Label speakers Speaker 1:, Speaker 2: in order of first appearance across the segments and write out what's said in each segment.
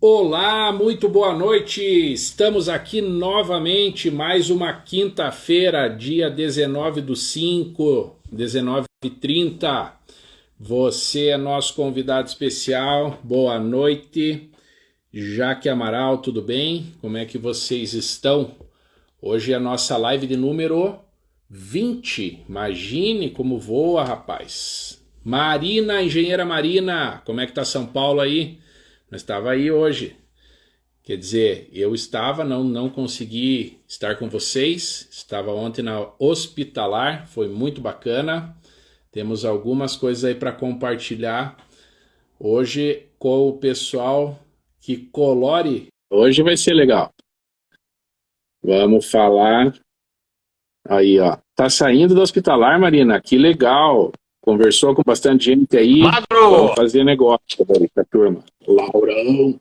Speaker 1: Olá, muito boa noite. Estamos aqui novamente, mais uma quinta-feira, dia 19 do 5, 19h30. Você é nosso convidado especial. Boa noite. Jaque Amaral, tudo bem? Como é que vocês estão? Hoje é a nossa live de número 20. Imagine como voa, rapaz. Marina, engenheira Marina, como é que tá São Paulo aí? Nós estava aí hoje. Quer dizer, eu estava, não consegui estar com vocês. Estava ontem na Hospitalar, foi muito bacana. Temos algumas coisas aí para compartilhar hoje com o pessoal que colore. Hoje vai ser legal. Vamos falar. Aí, ó. Tá saindo do Hospitalar, Marina? Que legal. Conversou com bastante gente aí.
Speaker 2: Magro!
Speaker 1: Vamos fazer negócio com a turma. Laurão.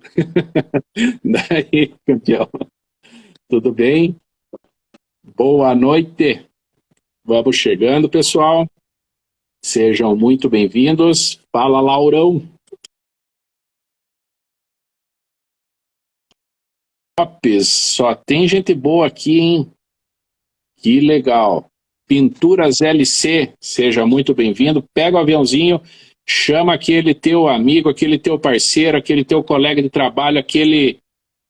Speaker 1: Daí, campeão. Tudo bem? Boa noite. Vamos chegando, pessoal. Sejam muito bem-vindos. Fala, Laurão. Ops, só tem gente boa aqui, hein? Que legal. Pinturas LC, seja muito bem-vindo. Pega o aviãozinho, chama aquele teu amigo, aquele teu parceiro, aquele teu colega de trabalho, aquele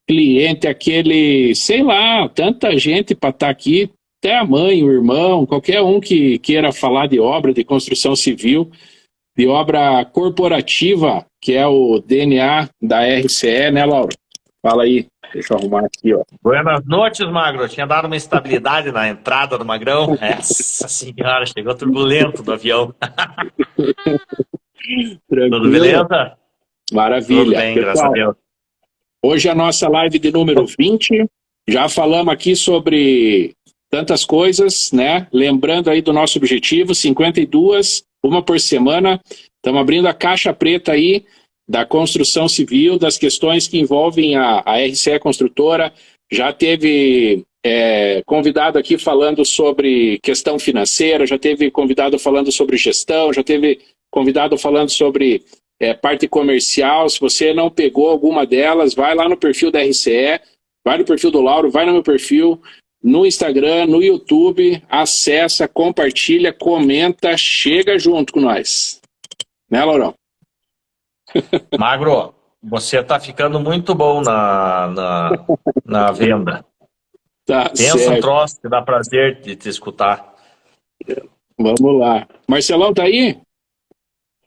Speaker 1: cliente, aquele, sei lá, tanta gente para estar aqui, até a mãe, o irmão, qualquer um que queira falar de obra, de construção civil, de obra corporativa, que é o DNA da RCE, né, Laura? Fala aí, deixa eu arrumar aqui, ó.
Speaker 2: Buenas noites, Magro. Tinha dado uma estabilidade na entrada do Magrão. Essa senhora, chegou turbulento do avião. Tudo beleza?
Speaker 1: Maravilha.
Speaker 2: Tudo bem, graças a Deus.
Speaker 1: Hoje é a nossa live de número 20. Já falamos aqui sobre tantas coisas, né? Lembrando aí do nosso objetivo, 52, uma por semana. Estamos abrindo a caixa preta aí da construção civil, das questões que envolvem a RCE Construtora. Já teve convidado aqui falando sobre questão financeira, já teve convidado falando sobre gestão, já teve convidado falando sobre parte comercial. Se você não pegou alguma delas, vai lá no perfil da RCE, vai no perfil do Lauro, vai no meu perfil, no Instagram, no YouTube, acessa, compartilha, comenta, chega junto com nós. Né, Laurão?
Speaker 2: Magro, você está ficando muito bom na venda.
Speaker 1: Tá
Speaker 2: Pensa
Speaker 1: certo.
Speaker 2: um troço que dá prazer de te escutar.
Speaker 1: Vamos lá. Marcelão tá aí?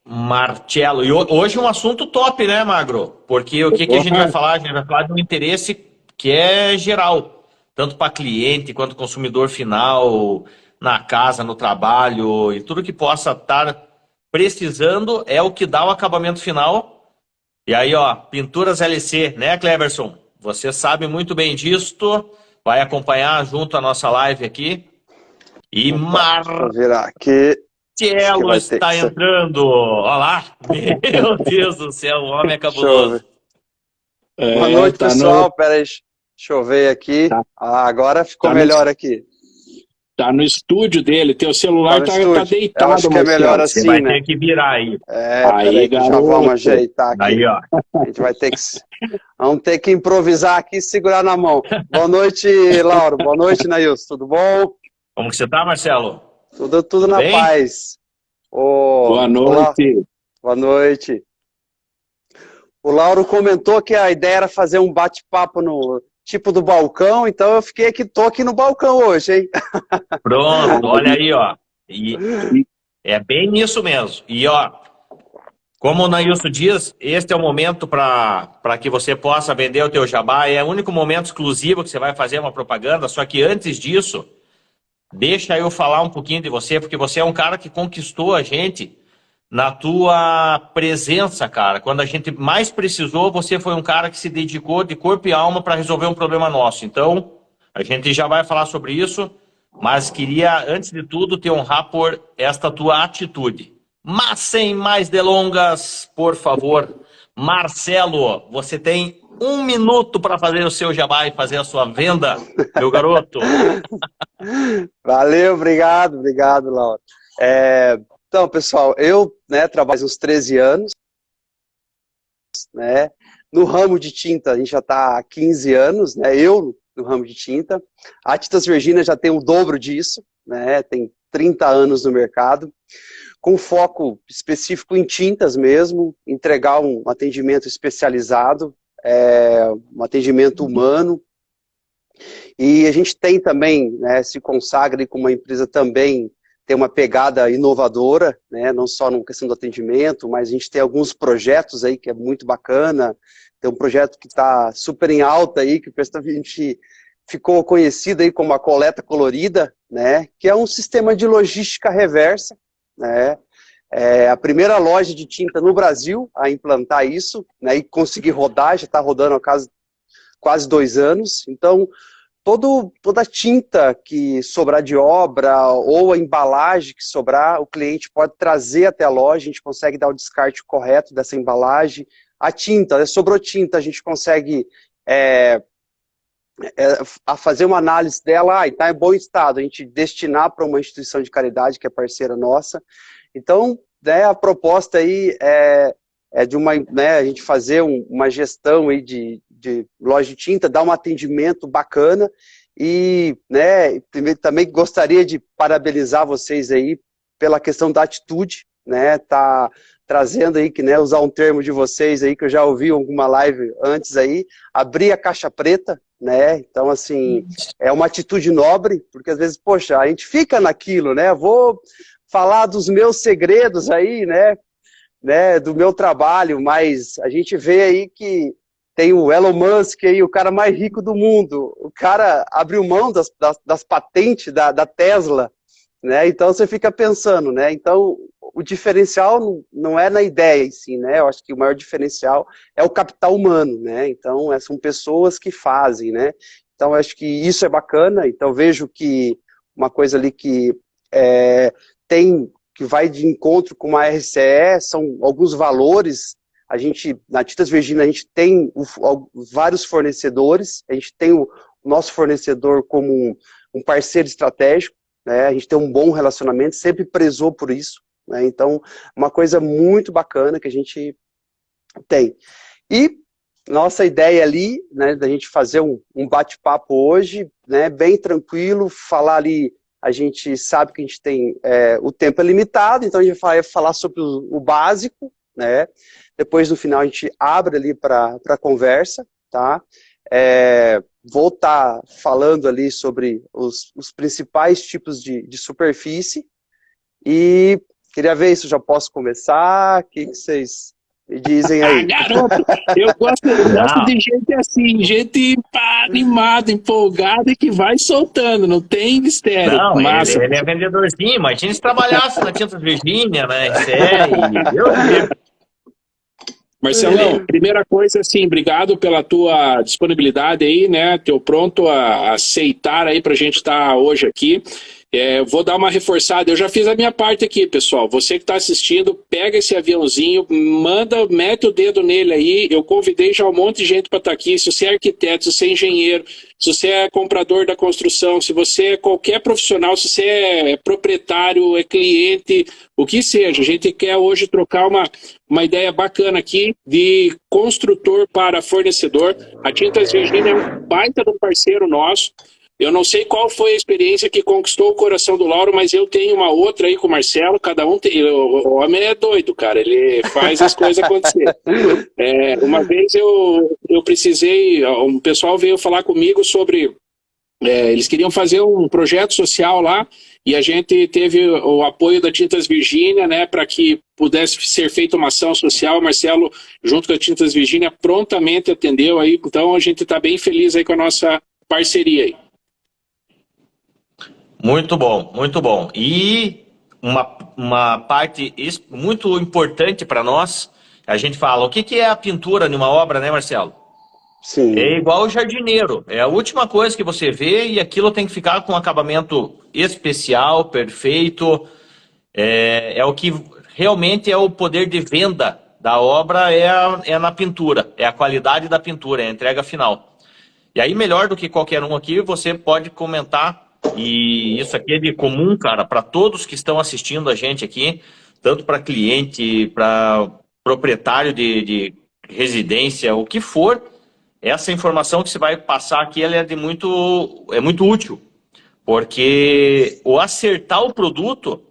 Speaker 2: Marcelo, e hoje um assunto top, né, Magro? Porque o que a gente vai falar? A gente vai falar de um interesse que é geral, tanto para cliente quanto consumidor final, na casa, no trabalho, e tudo que possa estar precisando é o que dá o acabamento final. E aí, ó, Pinturas LC, né, Cleverson? Você sabe muito bem disto, vai acompanhar junto a nossa live aqui. E
Speaker 3: Vou virar aqui.
Speaker 2: Marcelo está entrando. Olha lá. Meu Deus do céu, o homem é cabuloso.
Speaker 3: Boa noite, pessoal. Pera aí, deixa eu ver aqui.
Speaker 1: Tá.
Speaker 3: Agora ficou melhor aqui.
Speaker 1: Tá no estúdio dele, teu celular tá deitado.
Speaker 3: Eu acho que é melhor assim,
Speaker 2: você vai
Speaker 3: né?
Speaker 2: ter que virar aí.
Speaker 1: Aí,
Speaker 3: já vamos ajeitar aqui.
Speaker 2: Aí, ó.
Speaker 3: A gente vai ter que... Vamos ter que improvisar aqui e segurar na mão. Boa noite, Lauro. Boa noite, Nailson. Tudo bom?
Speaker 2: Como que você tá, Marcelo?
Speaker 3: Tudo na paz.
Speaker 1: Boa noite.
Speaker 3: Boa noite. O Lauro comentou que a ideia era fazer um bate-papo no tipo do balcão, então eu tô aqui no balcão hoje, hein?
Speaker 2: Pronto, olha aí, ó. E é bem isso mesmo. E, ó, como o Nailson diz, este é o momento para que você possa vender o teu jabá. É o único momento exclusivo que você vai fazer uma propaganda, só que antes disso, deixa eu falar um pouquinho de você, porque você é um cara que conquistou a gente na tua presença, cara. Quando a gente mais precisou, você foi um cara que se dedicou de corpo e alma para resolver um problema nosso. Então, a gente já vai falar sobre isso, mas queria, antes de tudo, te honrar por esta tua atitude. Mas, sem mais delongas, por favor, Marcelo, você tem 1 minuto para fazer o seu jabá e fazer a sua venda, meu garoto.
Speaker 3: Valeu, obrigado, Laura. Então, pessoal, eu trabalho uns 13 anos né? No ramo de tinta, a gente já está há 15 anos, né? Eu no ramo de tinta. A Tintas Virginia já tem o dobro disso, né? Tem 30 anos no mercado, com foco específico em tintas mesmo, entregar um atendimento especializado, um atendimento humano. E a gente tem também, né, se consagra aí como uma empresa também tem uma pegada inovadora, né, não só na questão do atendimento, mas a gente tem alguns projetos aí que é muito bacana. Tem um projeto que está super em alta aí, que a gente ficou conhecido aí como a coleta colorida, né, que é um sistema de logística reversa, né, é a primeira loja de tinta no Brasil a implantar isso, né, e conseguir rodar, já está rodando há quase 2 anos. Então, toda a tinta que sobrar de obra ou a embalagem que sobrar, o cliente pode trazer até a loja, a gente consegue dar o descarte correto dessa embalagem. A tinta, sobrou tinta, a gente consegue fazer uma análise dela, está em bom estado, a gente destinar para uma instituição de caridade que é parceira nossa. Então, né, a proposta aí é de a gente fazer uma gestão aí de loja de tinta, dar um atendimento bacana e, né, também gostaria de parabenizar vocês aí pela questão da atitude, né, tá trazendo aí, que, né, usar um termo de vocês aí, que eu já ouvi em alguma live antes aí, abrir a caixa preta, né, então assim, é uma atitude nobre, porque às vezes, poxa, a gente fica naquilo, né, vou falar dos meus segredos aí, né, do meu trabalho, mas a gente vê aí que tem o Elon Musk aí, o cara mais rico do mundo, o cara abriu mão das patentes da Tesla, né, então você fica pensando, né, então o diferencial não é na ideia em si, né, eu acho que o maior diferencial é o capital humano, né, então são pessoas que fazem, né, então eu acho que isso é bacana, então vejo que uma coisa ali que que vai de encontro com a RCE, são alguns valores. A gente, na Tintas Virginia, a gente tem vários fornecedores, a gente tem o nosso fornecedor como um parceiro estratégico, né? A gente tem um bom relacionamento, sempre prezou por isso, né? Então, uma coisa muito bacana que a gente tem. E nossa ideia ali, né, da gente fazer um bate-papo hoje, né, bem tranquilo, falar ali. A gente sabe que a gente tem o tempo é limitado, então a gente vai falar sobre o básico, né? Depois, no final, a gente abre ali para conversa, tá? Vou estar falando ali sobre os principais tipos de superfície e queria ver se eu já posso começar, o que vocês me dizem aí.
Speaker 1: Garoto, eu gosto de gente assim, gente animada, empolgada e que vai soltando, não tem mistério.
Speaker 2: Não,
Speaker 1: Massa.
Speaker 2: ele é vendedorzinho. Imagina se trabalhasse na Tintas Virginia, né? RCE.
Speaker 1: Marcelão, primeira coisa, assim, obrigado pela tua disponibilidade aí, né? Teu pronto a aceitar aí pra gente estar hoje aqui. Vou dar uma reforçada, eu já fiz a minha parte aqui, pessoal. Você que está assistindo, pega esse aviãozinho, mete o dedo nele aí. Eu convidei já um monte de gente para estar aqui. Se você é arquiteto, se você é engenheiro, se você é comprador da construção, se você é qualquer profissional, se você é proprietário, é cliente, o que seja. A gente quer hoje trocar uma ideia bacana aqui de construtor para fornecedor. A Tintas Virginia é um baita de um parceiro nosso. Eu não sei qual foi a experiência que conquistou o coração do Lauro, mas eu tenho uma outra aí com o Marcelo, cada um tem... O homem é doido, cara, ele faz as coisas acontecer. Uma vez eu precisei, um pessoal veio falar comigo sobre... eles queriam fazer um projeto social lá, e a gente teve o apoio da Tintas Virginia, né, para que pudesse ser feita uma ação social. O Marcelo, junto com a Tintas Virginia, prontamente atendeu aí, então a gente está bem feliz aí com a nossa parceria aí.
Speaker 2: Muito bom, muito bom. E uma parte muito importante para nós, a gente fala, o que é a pintura numa obra, né, Marcelo?
Speaker 3: Sim.
Speaker 2: É igual o jardineiro, é a última coisa que você vê e aquilo tem que ficar com um acabamento especial, perfeito. É o que realmente é o poder de venda da obra, é na pintura, é a qualidade da pintura, é a entrega final. E aí, melhor do que qualquer um aqui, você pode comentar. E isso aqui é de comum, cara, para todos que estão assistindo a gente aqui, tanto para cliente, para proprietário de residência, o que for, essa informação que você vai passar aqui, ela é muito útil, porque o acertar o produto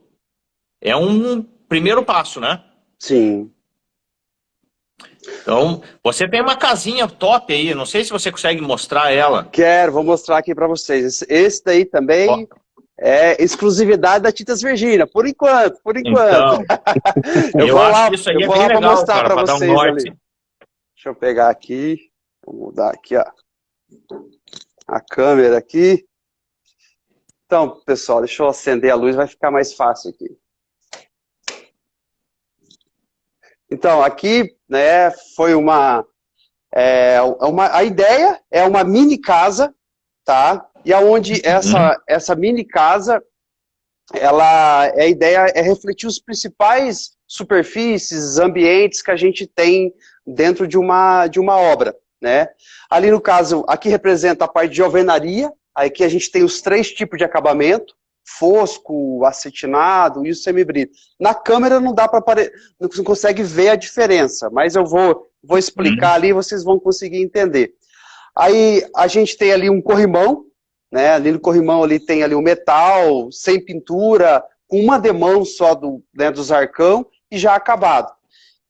Speaker 2: é um primeiro passo, né?
Speaker 3: Sim.
Speaker 2: Então, você tem uma casinha top aí, não sei se você consegue mostrar ela.
Speaker 3: Vou mostrar aqui para vocês. Esse daí também é exclusividade da Tintas Virgínia, por enquanto.
Speaker 2: Então, eu acho que isso aí é bem legal,
Speaker 3: mostrar
Speaker 2: cara,
Speaker 3: para
Speaker 2: para dar um
Speaker 3: vocês
Speaker 2: norte.
Speaker 3: ali. Deixa eu pegar aqui, vou mudar aqui, ó, a câmera aqui. Então, pessoal, deixa eu acender a luz, vai ficar mais fácil aqui. Então, aqui, né, foi a ideia é uma mini casa, tá? E aonde essa mini casa, a ideia é refletir os principais superfícies, ambientes que a gente tem dentro de uma obra, né? Ali no caso, aqui representa a parte de alvenaria, aqui a gente tem os 3 tipos de acabamento, fosco, acetinado e o semibrito. Na câmera não dá para não consegue ver a diferença, mas eu vou explicar ali e vocês vão conseguir entender. Aí a gente tem ali um corrimão, né? Ali no corrimão ali tem ali o metal, sem pintura, com uma demão só dos arcão e já acabado.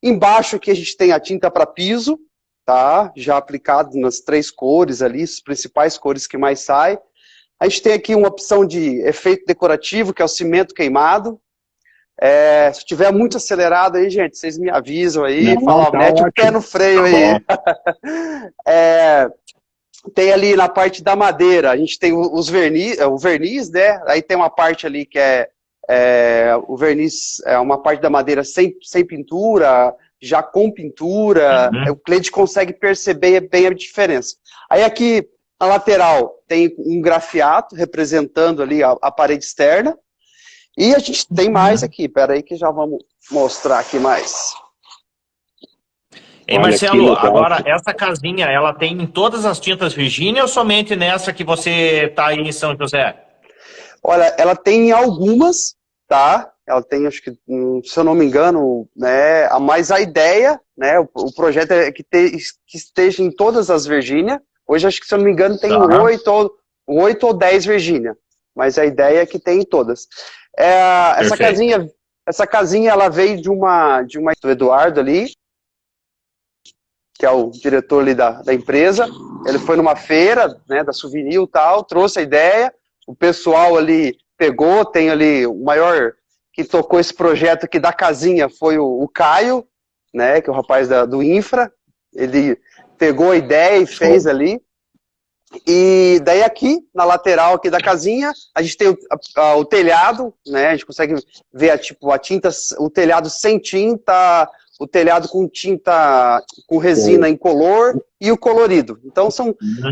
Speaker 3: Embaixo aqui a gente tem a tinta para piso, tá? Já aplicado nas 3 cores ali, as principais cores que mais saem. A gente tem aqui uma opção de efeito decorativo, que é o cimento queimado. Se estiver muito acelerado aí, gente, vocês me avisam aí, mete o pé no freio aí. Tem ali na parte da madeira, a gente tem o verniz, né? Aí tem uma parte ali que o verniz, é uma parte da madeira sem pintura, já com pintura, o cliente consegue perceber bem a diferença. Aí aqui, na lateral, tem um grafiato representando ali a parede externa. E a gente tem mais aqui, peraí que já vamos mostrar aqui mais.
Speaker 2: Ei, Marcelo, agora essa casinha, ela tem em todas as tintas Virgínia ou somente nessa que você está aí em São José?
Speaker 3: Olha, ela tem algumas, tá? Ela tem, acho que, se eu não me engano, né? Mas a ideia, né? O projeto é que esteja em todas as Virgínia. Hoje, acho que, se eu não me engano, tem 8 ou 10 Virgínia. Mas a ideia é que tem em todas. Essa casinha, ela veio de uma do Eduardo ali, que é o diretor ali da empresa. Ele foi numa feira, né, da Souvenir e tal, trouxe a ideia, o pessoal ali pegou, tem ali o maior que tocou esse projeto aqui da casinha foi o Caio, né, que é o rapaz do Infra. Ele pegou a ideia e fez ali. E daí aqui, na lateral aqui da casinha, a gente tem o telhado, né? A gente consegue ver a tinta, o telhado sem tinta, o telhado com tinta, com resina incolor e o colorido. Então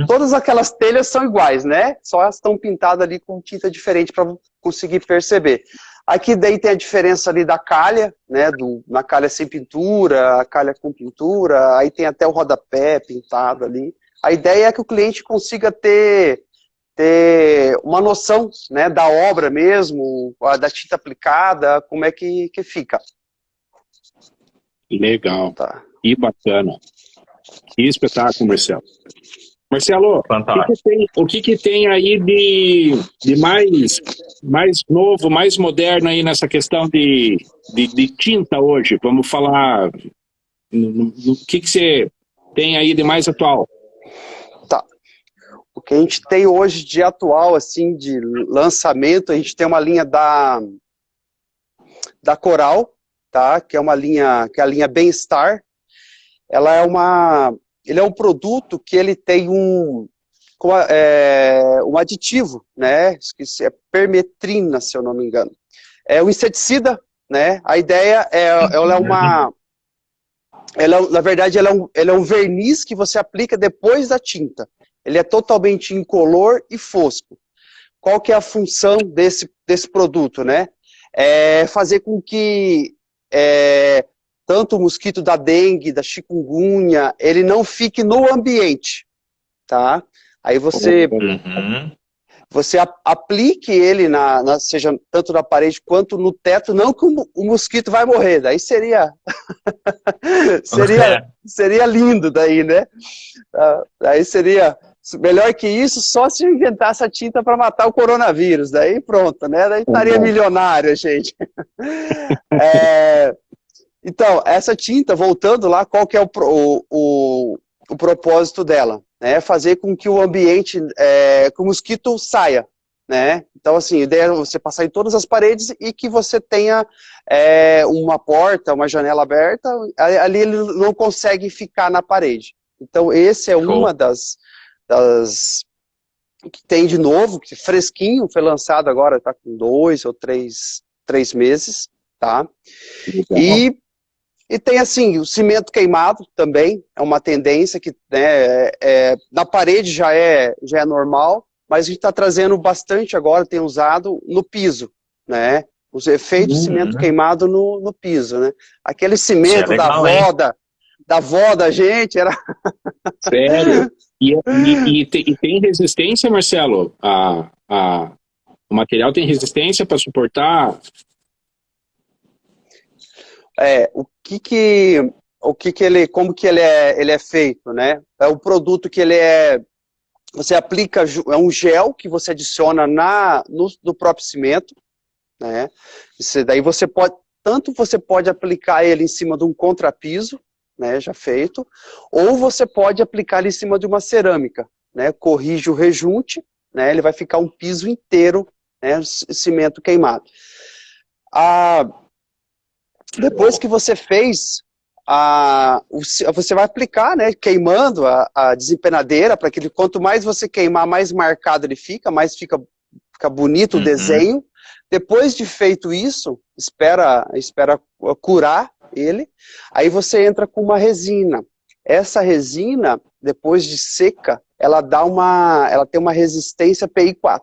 Speaker 3: todas aquelas telhas são iguais, né? Só elas estão pintadas ali com tinta diferente para conseguir perceber. Aqui daí tem a diferença ali da calha, né? Na calha sem pintura, a calha com pintura, aí tem até o rodapé pintado ali. A ideia é que o cliente consiga ter uma noção, né, da obra mesmo, da tinta aplicada, como é que fica.
Speaker 1: Legal.
Speaker 3: Tá.
Speaker 1: Que bacana. Que espetáculo, Marcelo. Marcelo, o que tem aí de mais novo, mais moderno aí nessa questão de tinta hoje? Vamos falar no que você tem aí de mais atual?
Speaker 3: Tá. O que a gente tem hoje de atual, assim, de lançamento, a gente tem uma linha da Coral, tá? Que é uma linha, que é a linha Bem-Estar. Ele é um produto que ele tem um aditivo, né? Esqueci, é permetrina, se eu não me engano. É um inseticida, né? A ideia na verdade, ela é um verniz que você aplica depois da tinta. Ele é totalmente incolor e fosco. Qual que é a função desse produto, né? É fazer com que tanto o mosquito da dengue, da chikungunya, ele não fique no ambiente, tá? Aí você você aplique ele seja tanto na parede quanto no teto, não que o mosquito vai morrer, daí seria seria lindo daí, né? Daí seria melhor que isso, só se eu inventasse a tinta para matar o coronavírus, daí pronto, né? Daí estaria milionário, gente. Então, essa tinta, voltando lá, qual que é o propósito dela? Né? Fazer com que o ambiente, que o mosquito saia, né? Então, assim, a ideia é você passar em todas as paredes e que você tenha uma porta, uma janela aberta, ali ele não consegue ficar na parede. Então, esse é uma das que tem de novo, que fresquinho, foi lançado agora, está com 2 ou 3 meses, tá? E tem assim, o cimento queimado também, é uma tendência que né, na parede já é normal, mas a gente está trazendo bastante agora, tem usado no piso, né? Os efeitos de cimento queimado no piso, né? Aquele cimento legal, da avó da gente era...
Speaker 1: Sério? E tem resistência, Marcelo? O material tem resistência para suportar?
Speaker 3: Como que ele é feito, né? É o produto que você aplica, é um gel que você adiciona no próprio cimento, né? Daí você pode aplicar ele em cima de um contrapiso, né, já feito, ou você pode aplicar ele em cima de uma cerâmica, né? Corrige o rejunte, né? Ele vai ficar um piso inteiro, né, cimento queimado. Depois que você fez, você vai aplicar, né, queimando a desempenadeira, para que quanto mais você queimar, mais marcado ele fica, mais fica bonito o desenho. Depois de feito isso, espera curar ele, aí você entra com uma resina. Essa resina, depois de seca, ela tem uma resistência PI4.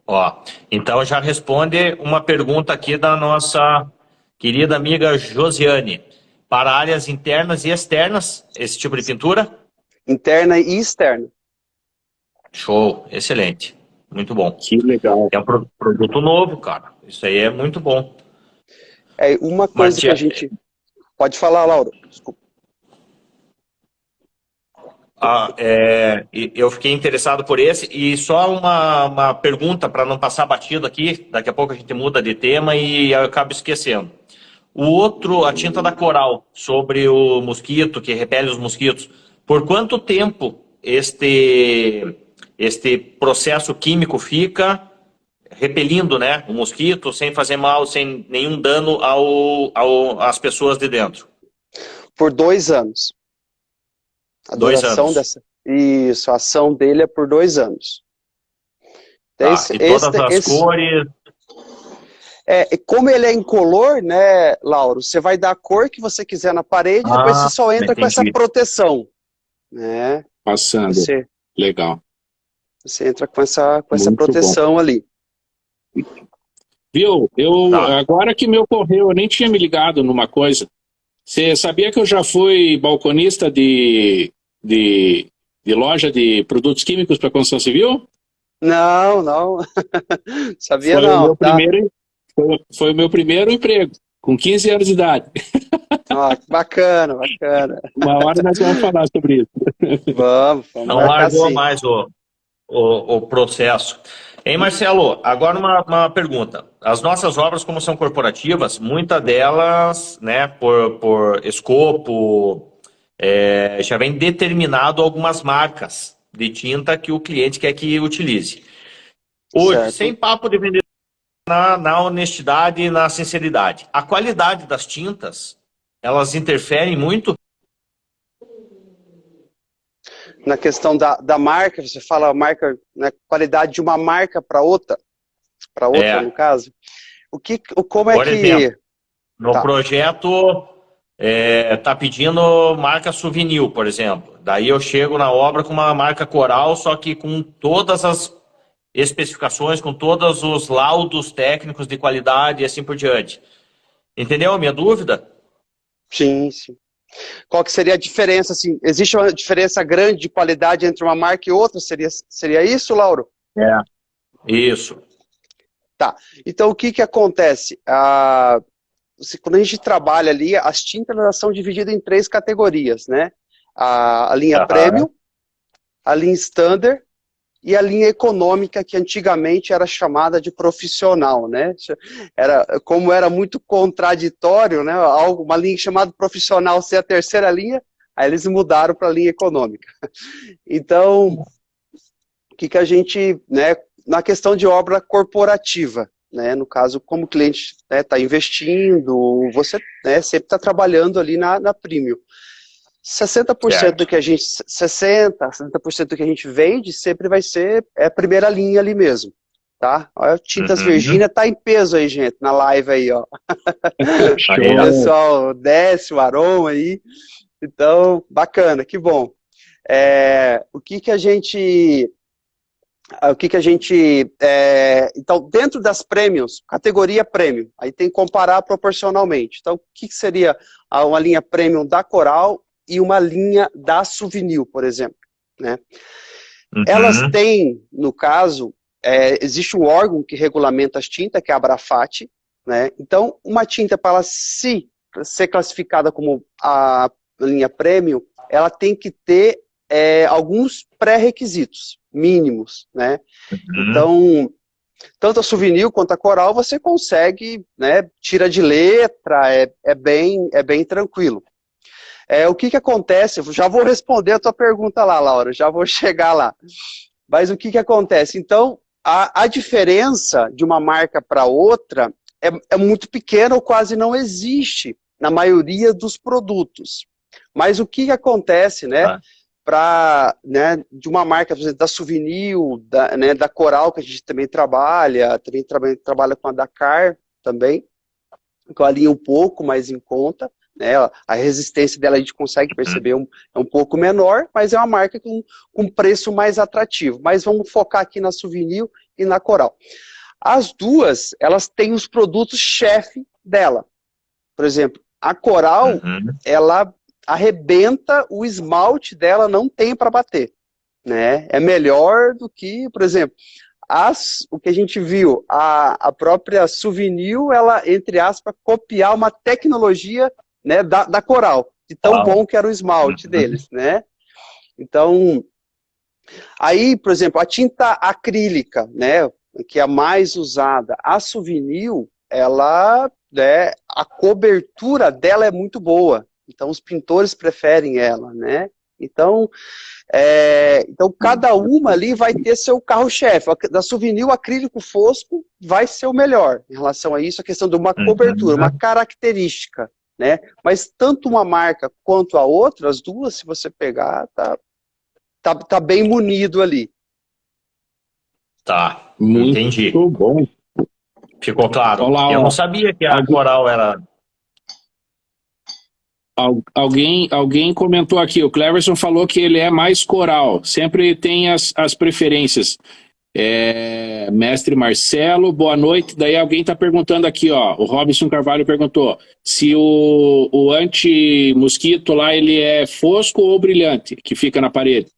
Speaker 2: Ó, então já responde uma pergunta aqui da nossa querida amiga Josiane. Para áreas internas e externas, esse tipo de pintura?
Speaker 3: Interna e externa.
Speaker 2: Show, excelente. Muito bom.
Speaker 1: Que legal.
Speaker 2: É um produto novo, cara. Isso aí é muito bom.
Speaker 3: Uma coisa que a gente... Pode falar, Laura. Desculpa.
Speaker 2: Eu fiquei interessado por esse, e só uma pergunta para não passar batido aqui, daqui a pouco a gente muda de tema e eu acabo esquecendo. A tinta da Coral, sobre o mosquito, que repele os mosquitos, por quanto tempo este processo químico fica repelindo, né, o mosquito, sem fazer mal, sem nenhum dano às pessoas de dentro?
Speaker 3: Por 2 anos. A duração a ação dele é por 2 anos.
Speaker 2: E todas as cores...
Speaker 3: Como ele é incolor, né, Lauro, você vai dar a cor que você quiser na parede, depois você só entra com essa proteção. Né?
Speaker 1: Passando. Legal.
Speaker 3: Você entra com essa proteção ali.
Speaker 1: Viu? Agora que me ocorreu, eu nem tinha me ligado numa coisa. Você sabia que eu já fui balconista de loja de produtos químicos para construção civil?
Speaker 3: Não. Sabia não.
Speaker 1: Foi o meu primeiro emprego, com 15 anos de idade.
Speaker 3: Bacana.
Speaker 1: Uma hora nós vamos falar sobre isso.
Speaker 3: Vamos
Speaker 2: não largou mais o processo. Hein, Marcelo, agora uma pergunta. As nossas obras, como são corporativas, muitas delas, né, por escopo, já vem determinado algumas marcas de tinta que o cliente quer que utilize. Hoje, sem papo de vender, na honestidade e na sinceridade, a qualidade das tintas, elas interferem muito?
Speaker 3: Na questão da marca, você fala a marca, né, qualidade de uma marca para outra, no caso. Como é
Speaker 2: por
Speaker 3: que...
Speaker 2: exemplo, no projeto tá pedindo marca Souvenir, por exemplo. Daí eu chego na obra com uma marca Coral, só que com todas as especificações, com todos os laudos técnicos de qualidade e assim por diante. Entendeu a minha dúvida?
Speaker 3: Sim. Qual que seria a diferença, assim, existe uma diferença grande de qualidade entre uma marca e outra? Seria isso, Lauro?
Speaker 2: É. Isso.
Speaker 3: Tá, então o que que acontece? Quando a gente trabalha ali, as tintas elas são divididas em 3 categorias, né? A linha Premium, a linha Standard e a linha econômica, que antigamente era chamada de profissional, né? Como era muito contraditório, né? Uma linha chamada profissional ser a terceira linha, aí eles mudaram para a linha econômica. Então, o que que a gente, né? Na questão de obra corporativa, né? No caso, como o cliente está investindo, você sempre está trabalhando ali na Premium. 60% do que a gente, 70% do que a gente vende sempre vai ser a primeira linha ali mesmo, tá? Olha, Tintas Virgínia tá em peso aí, gente, na live aí, ó. O pessoal desce o aroma aí, então, bacana, que bom. Então, dentro das Premiums, categoria Premium, aí tem que comparar proporcionalmente. Então, o que seria uma linha Premium da Coral e uma linha da Souvenir, por exemplo, né? Elas têm, no caso, existe um órgão que regulamenta as tintas, que é a Abrafat, né? Então, uma tinta, para ela ser classificada como a linha Premium, ela tem que ter alguns pré-requisitos mínimos, né? Então, tanto a Souvenir quanto a Coral, você consegue, né? Tira de letra, é bem tranquilo. O que que acontece? Eu já vou responder a tua pergunta lá, Laura, já vou chegar lá. Mas o que que acontece? Então, a diferença de uma marca para outra é muito pequena ou quase não existe na maioria dos produtos. Mas o que que acontece, né? De uma marca, por exemplo, da Souvenir, da Coral, que a gente também trabalha com a Dakar também, com a linha um pouco mais em conta. A resistência dela a gente consegue perceber é um pouco menor, mas é uma marca com preço mais atrativo. Mas vamos focar aqui na Souvenir e na Coral. As duas, elas têm os produtos chefe dela. Por exemplo, a Coral, ela arrebenta, o esmalte dela não tem para bater, né? É melhor do que, por exemplo, o que a gente viu, a própria Souvenir, ela, entre aspas, copiar uma tecnologia, né, da Coral, de tão bom que era o esmalte deles, né? Então, aí, por exemplo, a tinta acrílica, né, que é a mais usada, a Souvenir, ela, né, a cobertura dela é muito boa, então os pintores preferem ela, né? Então, cada uma ali vai ter seu carro-chefe. Da Souvenir, o acrílico fosco vai ser o melhor em relação a isso, a questão de uma cobertura, uma característica, né? Mas tanto uma marca quanto a outra, as duas, se você pegar, tá bem munido ali.
Speaker 2: Tá,
Speaker 1: Muito
Speaker 2: entendi.
Speaker 1: bom.
Speaker 2: Ficou claro.
Speaker 1: Olá,
Speaker 2: Eu não sabia que a Coral era...
Speaker 1: Alguém comentou aqui, o Cleverson falou que ele é mais Coral, sempre tem as preferências. Mestre Marcelo, boa noite. Daí alguém está perguntando aqui, ó, o Robson Carvalho perguntou se o anti-mosquito lá, ele é fosco ou brilhante, que fica na parede?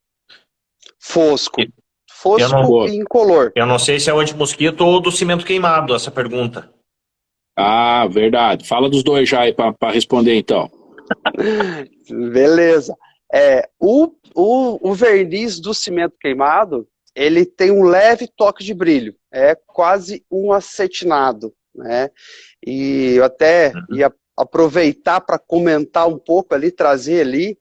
Speaker 3: Fosco. Fosco e incolor.
Speaker 2: Eu não sei se é o anti-mosquito ou do cimento queimado, essa pergunta.
Speaker 1: Ah, verdade. Fala dos dois já aí para responder, então.
Speaker 3: Beleza. O verniz do cimento queimado, ele tem um leve toque de brilho, é quase um acetinado, né? E eu até ia aproveitar para comentar um pouco ali, trazer ali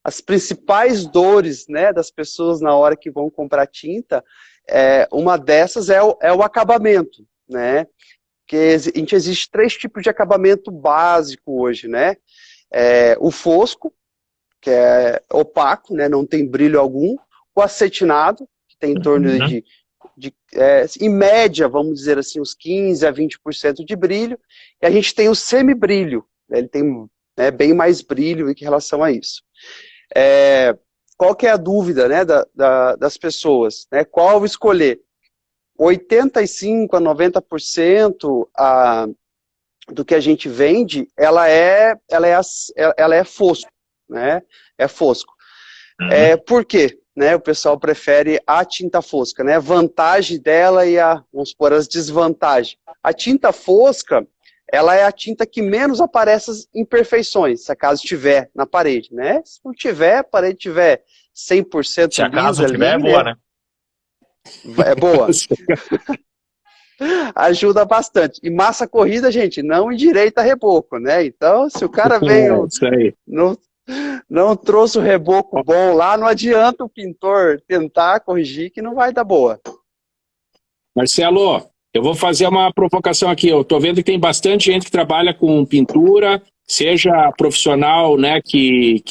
Speaker 3: as principais dores, né, das pessoas na hora que vão comprar tinta. Uma dessas é o acabamento, né? Porque existe 3 tipos de acabamento básico hoje, né? O fosco, que é opaco, né, não tem brilho algum. O acetinado, que tem em torno em média, vamos dizer assim, uns 15% a 20% de brilho. E a gente tem o semibrilho, né, ele tem bem mais brilho em relação a isso. Qual que é a dúvida, né, das pessoas? Né? Qual escolher? 85% a 90% do que a gente vende, ela é fosco, né? É fosco. Por quê? Né, o pessoal prefere a tinta fosca, né? Vantagem dela e vamos supor, as desvantagens. A tinta fosca, ela é a tinta que menos aparece as imperfeições, se acaso tiver na parede, né? Se não tiver, a parede tiver 100%
Speaker 2: Se acaso
Speaker 3: lisa
Speaker 2: tiver,
Speaker 3: ali,
Speaker 2: é boa, né?
Speaker 3: é boa. Ajuda bastante. E massa corrida, gente, não endireita reboco, né? Então, se o cara veio,
Speaker 1: Isso aí.
Speaker 3: não trouxe o reboco bom lá, não adianta o pintor tentar corrigir que não vai dar boa.
Speaker 1: Marcelo, eu vou fazer uma provocação aqui. Eu estou vendo que tem bastante gente que trabalha com pintura, seja profissional, né, que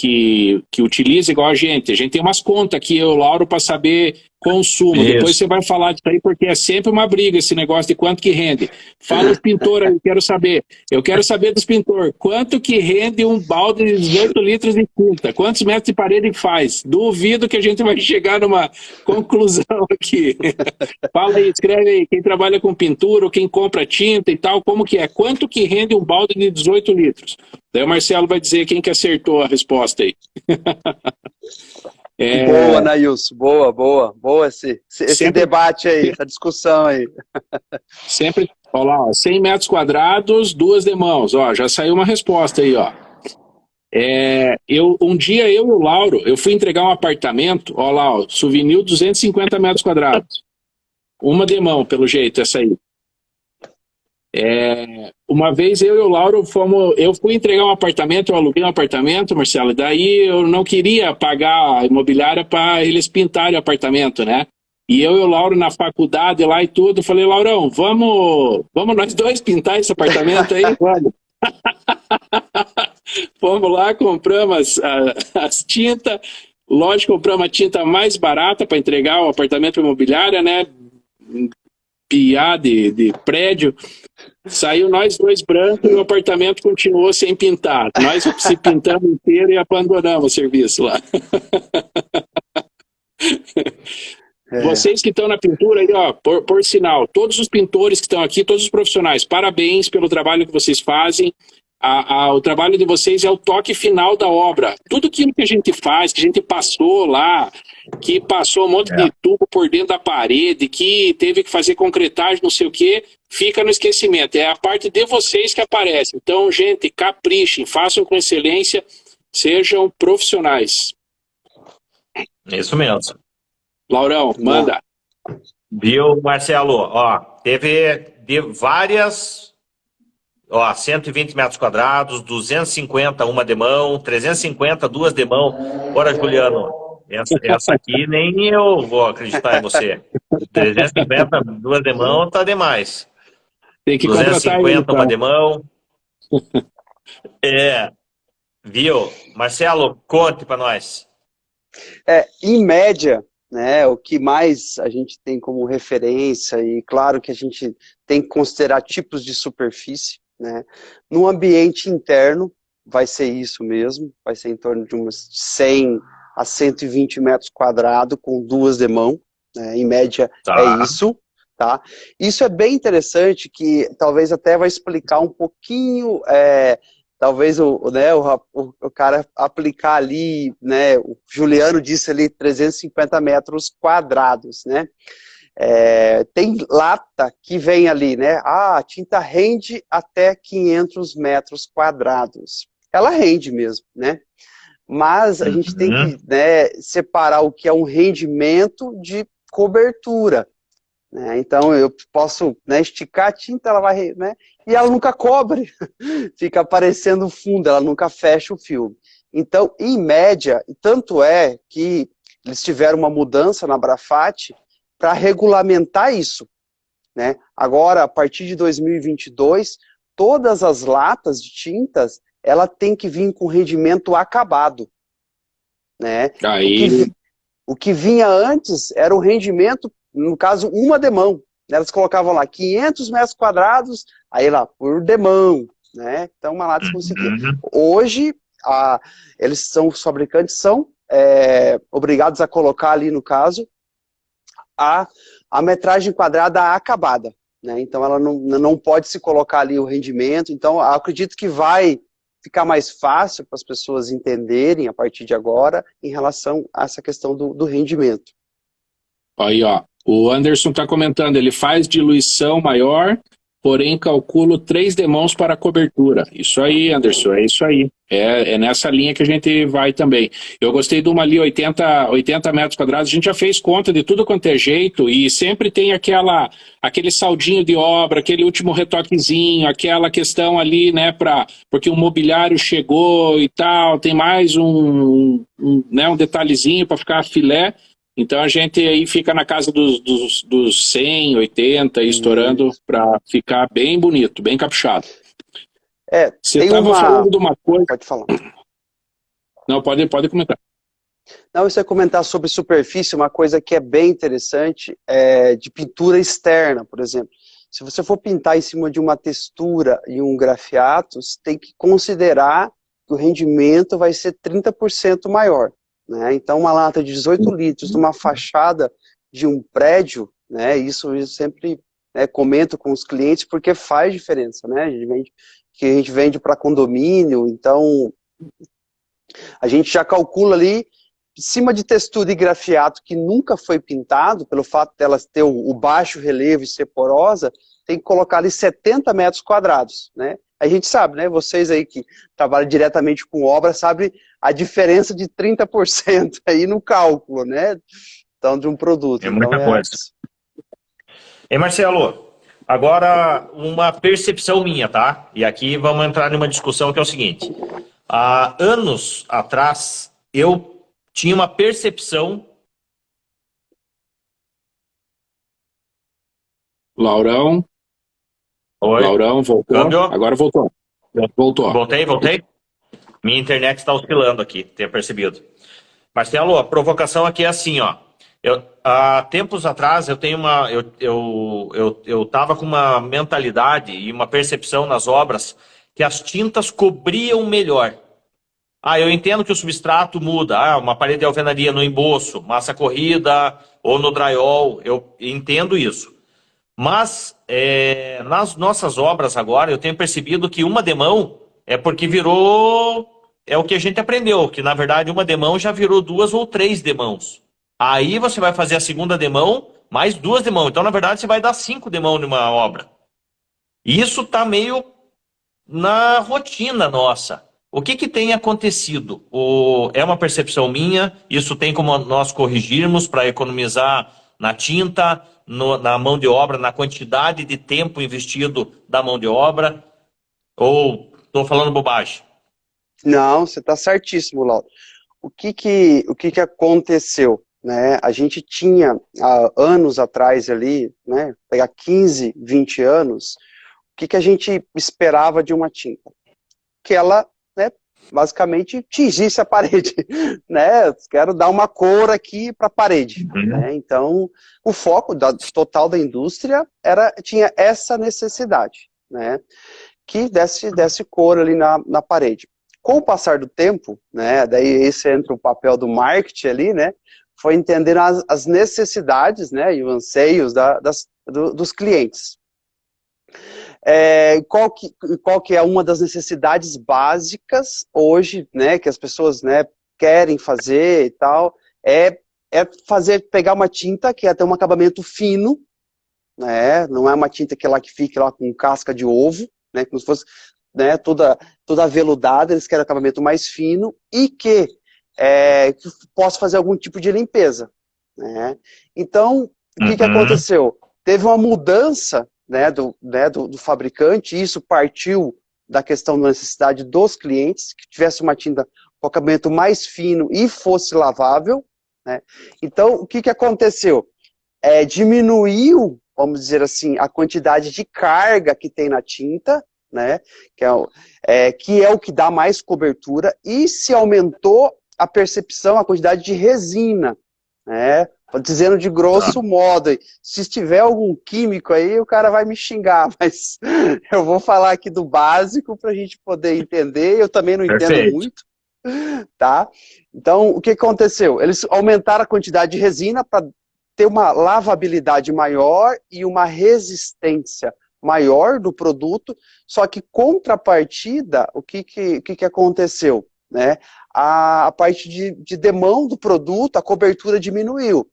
Speaker 1: utiliza igual a gente. A gente tem umas contas aqui, eu, Lauro, para saber consumo.
Speaker 2: Isso.
Speaker 1: Depois você vai falar disso aí, porque é sempre uma briga esse negócio de quanto que rende. Fala os pintores aí, quero saber. Eu quero saber dos pintores. Quanto que rende um balde de 18 litros de tinta? Quantos metros de parede faz? Duvido que a gente vai chegar numa conclusão aqui. Fala aí, escreve aí. Quem trabalha com pintura ou quem compra tinta e tal, como que é? Quanto que rende um balde de 18 litros? Daí o Marcelo vai dizer quem que acertou a resposta aí.
Speaker 3: Boa, Nailson. Boa esse
Speaker 1: sempre,
Speaker 3: debate aí, essa discussão aí.
Speaker 1: Sempre, olha lá, 100 metros quadrados, 2 demãos. Ó, já saiu uma resposta aí, ó. Um dia eu e o Lauro, eu fui entregar um apartamento, ó lá, ó, Souvenir 250 metros quadrados. Uma demão, pelo jeito, essa aí. Uma vez eu e o Lauro eu fui entregar um apartamento, eu aluguei um apartamento, Marcelo, e daí eu não queria pagar a imobiliária para eles pintarem o apartamento, né? E eu e o Lauro na faculdade lá e tudo, falei, Laurão, vamos nós dois pintar esse apartamento aí? Vamos. Fomos lá, compramos as tintas, lógico, compramos a tinta mais barata para entregar o apartamento imobiliária, né? Piá de prédio. Saiu nós dois brancos e o apartamento continuou sem pintar. Nós se pintamos inteiro e abandonamos o serviço lá. Vocês que estão na pintura aí, ó, por sinal, todos os pintores que estão aqui, todos os profissionais, parabéns pelo trabalho que vocês fazem. O trabalho de vocês é o toque final da obra. Tudo aquilo que a gente faz, que a gente passou lá, que passou um monte de tubo por dentro da parede, que teve que fazer concretagem, não sei o quê, fica no esquecimento. É a parte de vocês que aparece. Então, gente, caprichem, façam com excelência, sejam profissionais.
Speaker 2: Isso mesmo.
Speaker 1: Laurão, manda.
Speaker 2: Viu, Marcelo? Ó, teve várias... Ó, 120 metros quadrados, 250 uma demão, 350 duas demão. Ora, Juliano, essa aqui nem eu vou acreditar em você. 350 duas demão tá demais.
Speaker 1: Tem que
Speaker 2: 250
Speaker 1: uma
Speaker 2: demão. Viu? Marcelo, conte para nós.
Speaker 3: Em média, né, o que mais a gente tem como referência, e claro que a gente tem que considerar tipos de superfície, né? No ambiente interno, vai ser isso mesmo, vai ser em torno de uns 100 a 120 metros quadrados com duas demãos, né? Em média é isso, tá? Isso é bem interessante, que talvez até vai explicar um pouquinho, talvez o cara aplicar ali, né? O Juliano disse ali 350 metros quadrados, né? Tem lata que vem ali, né? A tinta rende até 500 metros quadrados. Ela rende mesmo, né? Mas a gente tem que, né, separar o que é um rendimento de cobertura, né? Então eu posso, né, esticar a tinta, ela vai, né? E ela nunca cobre, fica aparecendo fundo, ela nunca fecha o filme. Então, em média, tanto é que eles tiveram uma mudança na Brafat para regulamentar isso, né? Agora, a partir de 2022, todas as latas de tintas, ela tem que vir com rendimento acabado, né? O que vinha antes era o rendimento, no caso, uma demão. Elas colocavam lá 500 metros quadrados, aí lá, por demão, né? Então, uma lata conseguia. Hoje, os fabricantes são obrigados a colocar ali, no caso, a metragem quadrada acabada, né? Então ela não pode se colocar ali o rendimento. Então eu acredito que vai ficar mais fácil para as pessoas entenderem a partir de agora em relação a essa questão do rendimento.
Speaker 1: Aí, ó, o Anderson está comentando, ele faz diluição maior, porém calculo 3 demãos para a cobertura. Isso aí, Anderson, é isso aí. É nessa linha que a gente vai também. Eu gostei de uma ali, 80 metros quadrados, a gente já fez conta de tudo quanto é jeito e sempre tem aquele saldinho de obra, aquele último retoquezinho, aquela questão ali, né, porque o mobiliário chegou e tal, tem mais um detalhezinho para ficar filé. Então a gente aí fica na casa dos 100, 80, estourando para ficar bem bonito, bem caprichado. Você estava falando de uma coisa...
Speaker 3: Pode falar.
Speaker 1: Não, pode comentar.
Speaker 3: Não, você ia comentar sobre superfície, uma coisa que é bem interessante, de pintura externa, por exemplo. Se você for pintar em cima de uma textura e um grafiato, você tem que considerar que o rendimento vai ser 30% maior. Né? Então, uma lata de 18 litros numa fachada de um prédio, né? Isso eu sempre comento com os clientes, porque faz diferença. Né? A gente vende para condomínio, então a gente já calcula ali, em cima de textura e grafiato que nunca foi pintado, pelo fato delas ter o baixo relevo e ser porosa, tem que colocar ali 70 metros quadrados. Né? A gente sabe, né? Vocês aí que trabalham diretamente com obra, sabem a diferença de 30% aí no cálculo, né? Então, de um produto.
Speaker 2: É muita coisa. E Marcelo, agora uma percepção minha, tá? E aqui vamos entrar numa discussão que é o seguinte. Há anos atrás, eu tinha uma percepção...
Speaker 1: Laurão?
Speaker 2: Oi?
Speaker 1: Laurão, voltou?
Speaker 2: Câmbio?
Speaker 1: Agora voltou. Voltou.
Speaker 2: Voltei? Minha internet está oscilando aqui, tenha percebido. Marcelo, a provocação aqui é assim, ó. Há tempos atrás eu estava com uma mentalidade e uma percepção nas obras que as tintas cobriam melhor. Eu entendo que o substrato muda, uma parede de alvenaria no emboço, massa corrida ou no drywall, eu entendo isso. Mas nas nossas obras agora eu tenho percebido que uma demão é porque virou... É o que a gente aprendeu, que na verdade uma demão já virou 2 ou 3 demãos. Aí você vai fazer a segunda demão, mais 2 demãos. Então, na verdade, você vai dar 5 demãos numa obra. Isso está meio na rotina nossa. O que tem acontecido? É uma percepção minha, isso tem como nós corrigirmos para economizar na tinta, na mão de obra, na quantidade de tempo investido da mão de obra? Ou estou falando bobagem?
Speaker 3: Não, você está certíssimo, Lauro. O que aconteceu? Né? A gente tinha, há anos atrás ali, né, pegar 15, 20 anos, o que a gente esperava de uma tinta? Que ela, né, basicamente tingisse a parede. Né? Quero dar uma cor aqui para a parede. Né? Então, o foco total da indústria tinha essa necessidade, né, que desse cor ali na parede. Com o passar do tempo, né, daí esse entra o papel do marketing ali, né, foi entender as necessidades, né, e os anseios dos clientes. Qual que é uma das necessidades básicas hoje, né, que as pessoas, né, querem fazer e tal, pegar uma tinta que tem um acabamento fino, né, não é uma tinta que fique lá com casca de ovo, né, como se fosse, né, toda aveludada, eles querem acabamento mais fino e que possa fazer algum tipo de limpeza. Né? Então, o que aconteceu? Teve uma mudança, né, do fabricante, e isso partiu da questão da necessidade dos clientes, que tivesse uma tinta com acabamento mais fino e fosse lavável. Né? Então, o que aconteceu? Diminuiu, vamos dizer assim, a quantidade de carga que tem na tinta, né, que é o que dá mais cobertura, e se aumentou a percepção, a quantidade de resina, né, dizendo de grosso modo, se tiver algum químico aí, o cara vai me xingar, mas eu vou falar aqui do básico para a gente poder entender, eu também não entendo muito, tá? Então, o que aconteceu? Eles aumentaram a quantidade de resina para ter uma lavabilidade maior e uma resistência maior do produto, só que contrapartida, o que aconteceu? Né? A parte de demão do produto, a cobertura diminuiu.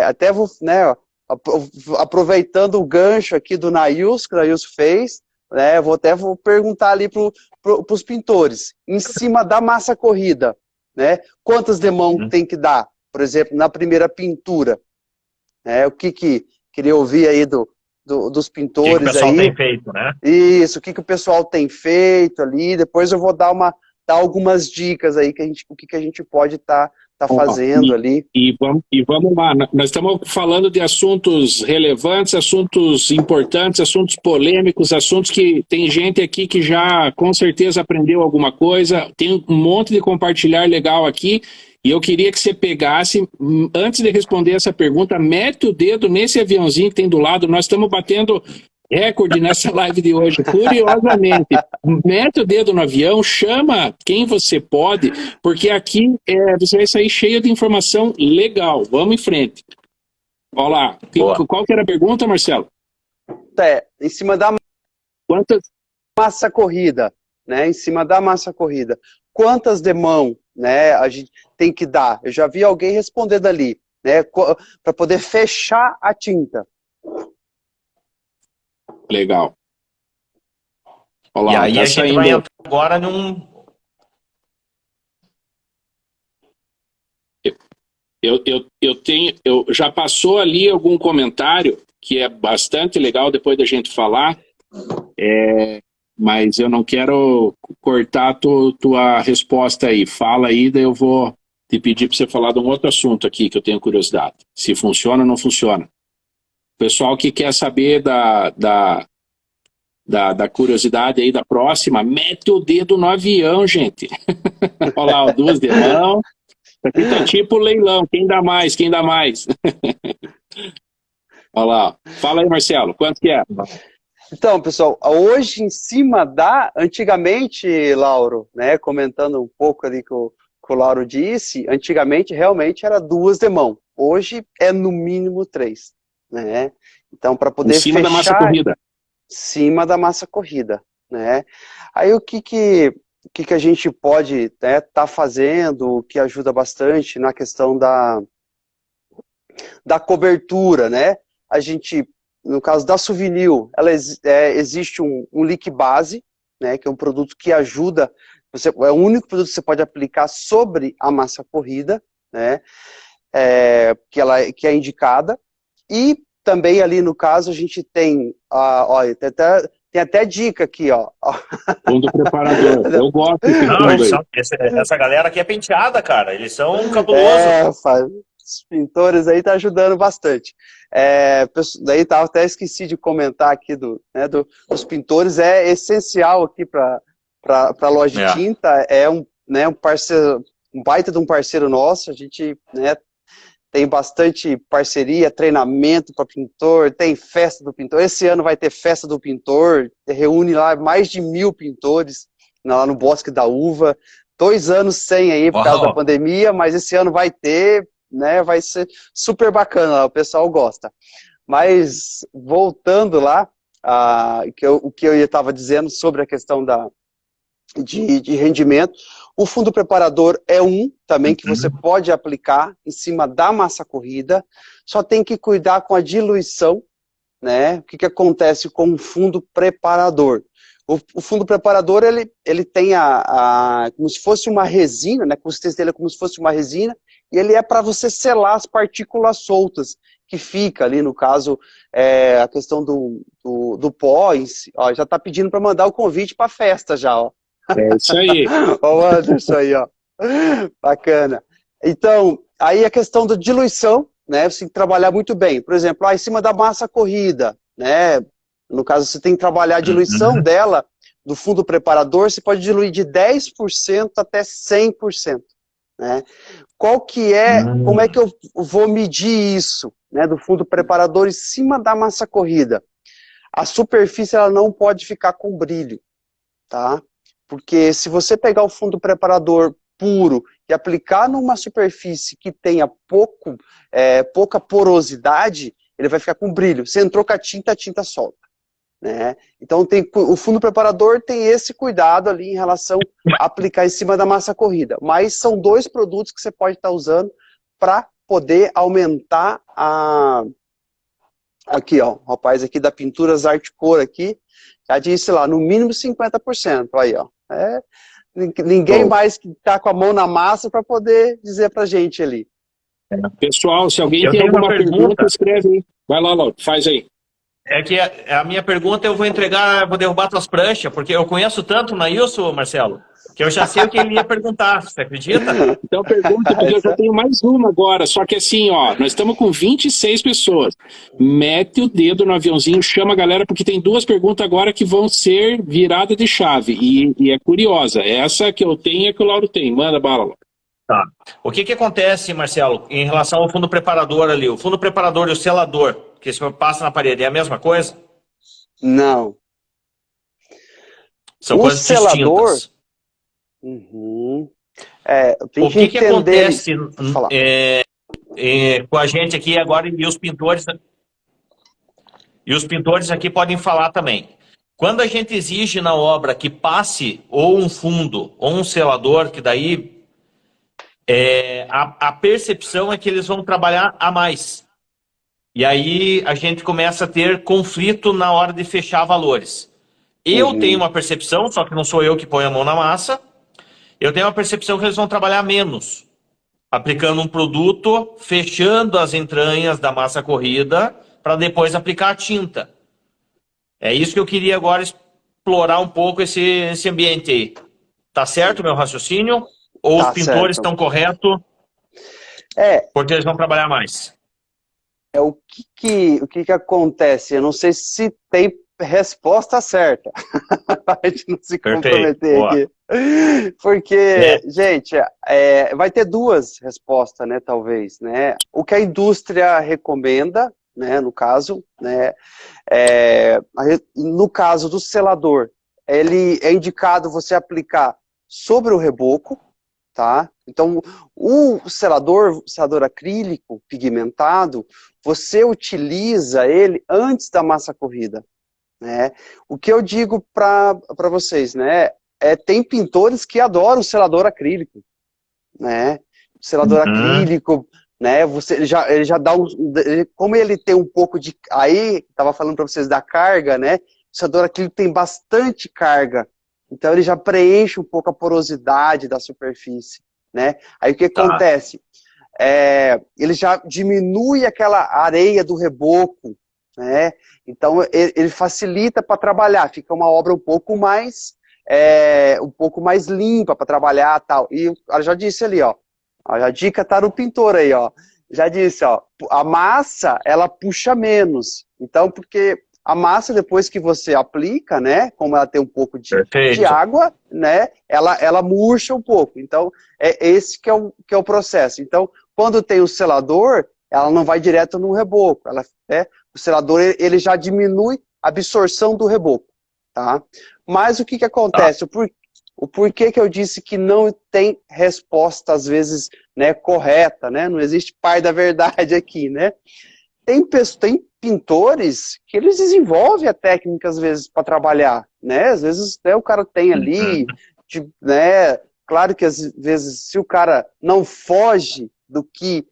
Speaker 3: Até vou, né, aproveitando o gancho aqui do Nailson, que o Nailson fez, né, vou perguntar ali para os pintores, em cima da massa corrida, né, quantas demão tem que dar, por exemplo, na primeira pintura? O que queria ouvir aí dos pintores aí. O
Speaker 2: pessoal tem feito, né?
Speaker 3: Isso, o que o pessoal tem feito ali, depois eu vou dar algumas dicas aí, o que a gente pode estar fazendo ali.
Speaker 1: E vamos lá, nós estamos falando de assuntos relevantes, assuntos importantes, assuntos polêmicos, assuntos que tem gente aqui que já com certeza aprendeu alguma coisa, tem um monte de compartilhar legal aqui, e eu queria que você pegasse, antes de responder essa pergunta, mete o dedo nesse aviãozinho que tem do lado, nós estamos batendo recorde nessa live de hoje, curiosamente. Mete o dedo no avião, chama quem você pode, porque aqui você vai sair cheio de informação legal. Vamos em frente. Olha lá. Qual que era a pergunta, Marcelo?
Speaker 3: Em cima da massa corrida, né? Em cima da massa corrida. Quantas demão, né, a gente tem que dar? Eu já vi alguém respondendo ali, né? Para poder fechar a tinta.
Speaker 1: Legal. Olá,
Speaker 2: e aí
Speaker 1: tá
Speaker 2: a gente
Speaker 1: saindo...
Speaker 2: vai entrar agora num...
Speaker 1: Eu já passou ali algum comentário que é bastante legal depois da gente falar, mas eu não quero cortar tua resposta aí. Fala aí, daí eu vou te pedir para você falar de um outro assunto aqui que eu tenho curiosidade. Se funciona ou não funciona. O pessoal que quer saber da curiosidade aí da próxima, mete o dedo no avião, gente. Olha lá, 2 demão. Aqui tá tipo leilão, quem dá mais, quem dá mais. Olha lá. Fala aí, Marcelo, quanto que é?
Speaker 3: Então, pessoal, hoje em cima antigamente, Lauro, né, comentando um pouco ali que o Lauro disse, antigamente realmente era 2 demão. Hoje é no mínimo 3, né? Então, para poder
Speaker 1: fechar... Em cima da massa corrida.
Speaker 3: Cima da massa corrida, né? Aí o que a gente pode tá fazendo, que ajuda bastante na questão da cobertura, né? A gente, no caso da Souvenir, existe um leak base, né? Que é um produto que ajuda, é o único produto que você pode aplicar sobre a massa corrida, né? Que é indicada. E também ali no caso a gente tem, olha, tem até dica aqui, ó.
Speaker 1: Fundo preparador, eu gosto desse fundo aí.
Speaker 2: Essa galera aqui é penteada, cara, eles são cabulosos.
Speaker 3: Os pintores aí tá ajudando bastante. Daí até esqueci de comentar aqui dos pintores, é essencial aqui para a loja de tinta, um parceiro, um baita de um parceiro nosso, a gente, né, tem bastante parceria, treinamento para pintor, tem festa do pintor. Esse ano vai ter festa do pintor, reúne lá mais de 1000 pintores lá no Bosque da Uva. 2 anos sem aí por causa da pandemia, mas esse ano vai ter, né? Vai ser super bacana, o pessoal gosta. Mas voltando lá, o que eu estava dizendo sobre a questão de rendimento, o fundo preparador é também que você pode aplicar em cima da massa corrida, só tem que cuidar com a diluição, né? O que acontece com o fundo preparador? O fundo preparador, ele tem como se fosse uma resina, né? A consistência dele é como se fosse uma resina, e ele é para você selar as partículas soltas, que fica ali, no caso, a questão do pó, ó, já está pedindo para mandar o convite para a festa já, ó.
Speaker 1: É isso aí.
Speaker 3: Ó, o Anderson aí, ó. Bacana. Então, aí a questão da diluição, né? Você tem que trabalhar muito bem. Por exemplo, em cima da massa corrida, né? No caso, você tem que trabalhar a diluição dela, do fundo preparador, você pode diluir de 10% até 100%. Né? Como é que eu vou medir isso, né? Do fundo preparador em cima da massa corrida? A superfície, ela não pode ficar com brilho, tá? Porque se você pegar o fundo preparador puro que aplicar numa superfície que tenha pouca porosidade, ele vai ficar com brilho. Você entrou com a tinta solta. Né? Então o fundo preparador tem esse cuidado ali em relação a aplicar em cima da massa corrida, mas são 2 produtos que você pode estar usando para poder aumentar aqui, ó, o rapaz aqui da Pinturas Arte Cor aqui, já disse lá, no mínimo 50%, aí, ó, ninguém mais que tá com a mão na massa para poder dizer pra gente ali.
Speaker 1: Pessoal, se alguém tem alguma pergunta, escreve aí. Vai lá, Lauro, faz aí.
Speaker 2: É que a minha pergunta eu vou derrubar tuas pranchas, porque eu conheço tanto o Nailson, Marcelo, que eu já sei o que ele ia perguntar, você acredita?
Speaker 1: Então pergunta, porque eu já tenho mais uma agora, só que assim, ó, nós estamos com 26 pessoas. Mete o dedo no aviãozinho, chama a galera, porque tem 2 perguntas agora que vão ser virada de chave, e é curiosa. Essa que eu tenho é que o Lauro tem. Manda bala, Lauro.
Speaker 2: Tá. O que acontece, Marcelo, em relação ao fundo preparador ali? O fundo preparador e o selador, que você passa na parede, é a mesma coisa?
Speaker 3: Não.
Speaker 2: São coisas distintas.
Speaker 3: Uhum.
Speaker 2: O que acontece com a gente aqui agora, e os pintores aqui podem falar também. Quando a gente exige na obra que passe ou um fundo ou um selador, que daí a percepção é que eles vão trabalhar a mais. E aí a gente começa a ter conflito na hora de fechar valores. Eu tenho uma percepção, só que não sou eu que ponho a mão na massa, eu tenho uma percepção que eles vão trabalhar menos, aplicando um produto, fechando as entranhas da massa corrida, para depois aplicar a tinta. É isso que eu queria agora explorar um pouco esse ambiente aí. Tá certo o meu raciocínio? Ou os pintores estão corretos? Porque eles vão trabalhar mais.
Speaker 3: O que acontece? Eu não sei se tem resposta certa. A gente não se comprometer aqui. Porque, gente, vai ter 2 respostas, né, talvez, né? O que a indústria recomenda, né, no caso, né, no caso do selador, ele é indicado você aplicar sobre o reboco, tá? Então, o selador acrílico pigmentado, você utiliza ele antes da massa corrida, né? O que eu digo para vocês, né? Tem pintores que adoram o selador acrílico, né? O selador acrílico, né? Ele já dá como ele tem um pouco de, aí estava falando para vocês da carga, né? O selador acrílico tem bastante carga, então ele já preenche um pouco a porosidade da superfície, né? Aí o que acontece? Ele já diminui aquela areia do reboco, né? Então ele facilita para trabalhar, fica uma obra um pouco mais limpa para trabalhar, tal. E ela já disse ali, ó, a dica tá no pintor aí, ó. Já disse, ó, a massa ela puxa menos. Então, porque a massa depois que você aplica, né, como ela tem um pouco de água, né, ela murcha um pouco. Então, esse que é o processo. Então, quando tem o selador, ela não vai direto no reboco. O selador ele já diminui a absorção do reboco, tá? Mas o que acontece? O porquê que eu disse que não tem resposta, às vezes, né, correta, né? Não existe pai da verdade aqui, né? Tem pintores que eles desenvolvem a técnica, às vezes, para trabalhar, né? Às vezes, né, o cara tem ali, né? Claro que, às vezes, se o cara não foge do que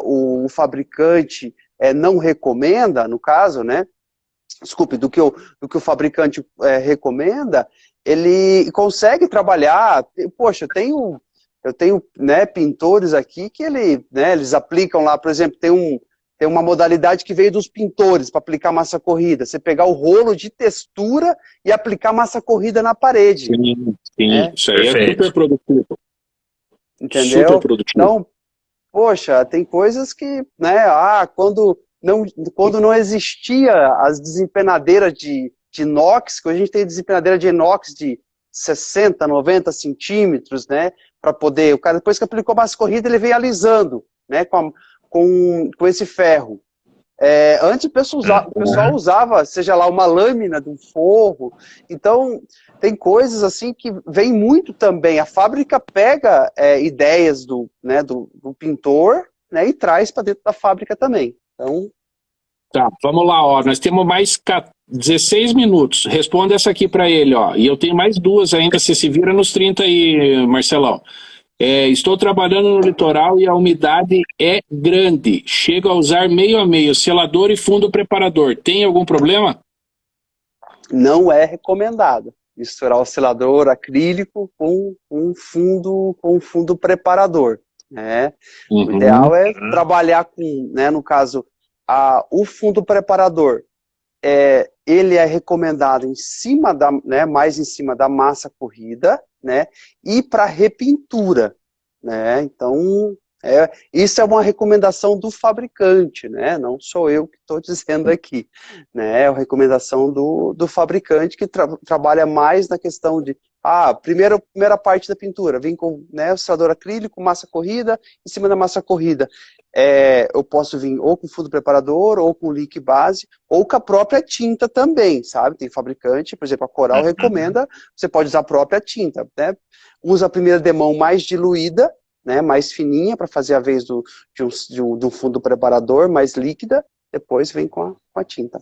Speaker 3: o fabricante não recomenda, no caso, né? Desculpe, do que o fabricante recomenda, ele consegue trabalhar. Poxa, eu tenho né, pintores aqui que eles aplicam lá, por exemplo, tem uma modalidade que veio dos pintores para aplicar massa corrida. Você pegar o rolo de textura e aplicar massa corrida na parede.
Speaker 1: Sim, isso aí é super produtivo.
Speaker 3: Entendeu?
Speaker 1: Super produtivo.
Speaker 3: Então, poxa, tem coisas que, né, quando não existia as desempenadeiras de inox, que hoje a gente tem desempenadeira de inox de 60, 90 centímetros, né, para poder, o cara depois que aplicou massa corrida, ele vem alisando, né, com esse ferro. Antes o pessoal usava, seja lá, uma lâmina de um forro. Então, tem coisas assim que vem muito também. A fábrica pega ideias do pintor, né, e traz para dentro da fábrica também. Então...
Speaker 1: Tá, vamos lá, ó. Nós temos mais 16 minutos. Responda essa aqui para ele, ó. E eu tenho mais duas ainda. Você se vira nos 30 aí, Marcelão. Estou trabalhando no litoral e a umidade é grande. Chego a usar meio a meio, selador e fundo preparador. Tem algum problema?
Speaker 3: Não é recomendado misturar o selador acrílico com um fundo preparador, né? O ideal é trabalhar com, né, no caso, o fundo preparador. Ele é recomendado em cima mais em cima da massa corrida, né, e para repintura, né? Então, isso é uma recomendação do fabricante, né? Não sou eu que estou dizendo aqui, né? É uma recomendação do fabricante que trabalha mais na questão de primeira parte da pintura, vem com, né, o selador acrílico, massa corrida, em cima da massa corrida. Eu posso vir ou com fundo preparador, ou com lick base, ou com a própria tinta também, sabe? Tem fabricante, por exemplo, a Coral recomenda, você pode usar a própria tinta, né? Usa a primeira demão mais diluída, né, mais fininha, para fazer a vez de um fundo preparador mais líquida, depois vem com a tinta.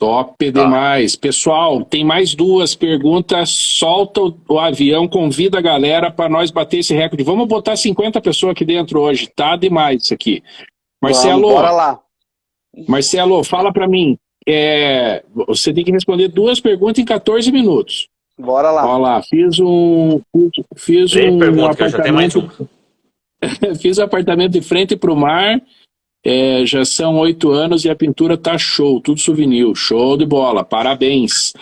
Speaker 1: Top demais. Pessoal, tem mais duas perguntas. Solta o avião, convida a galera para nós bater esse recorde. Vamos botar 50 pessoas aqui dentro hoje. Tá demais isso aqui. Marcelo,
Speaker 3: bora lá.
Speaker 1: Marcelo, fala para mim. Você tem que responder duas perguntas em 14 minutos.
Speaker 3: Bora lá.
Speaker 1: Olha lá, fiz um apartamento. Fiz um apartamento de frente para o mar. Já são 8 anos e a pintura tá show, tudo souvenir, show de bola, parabéns.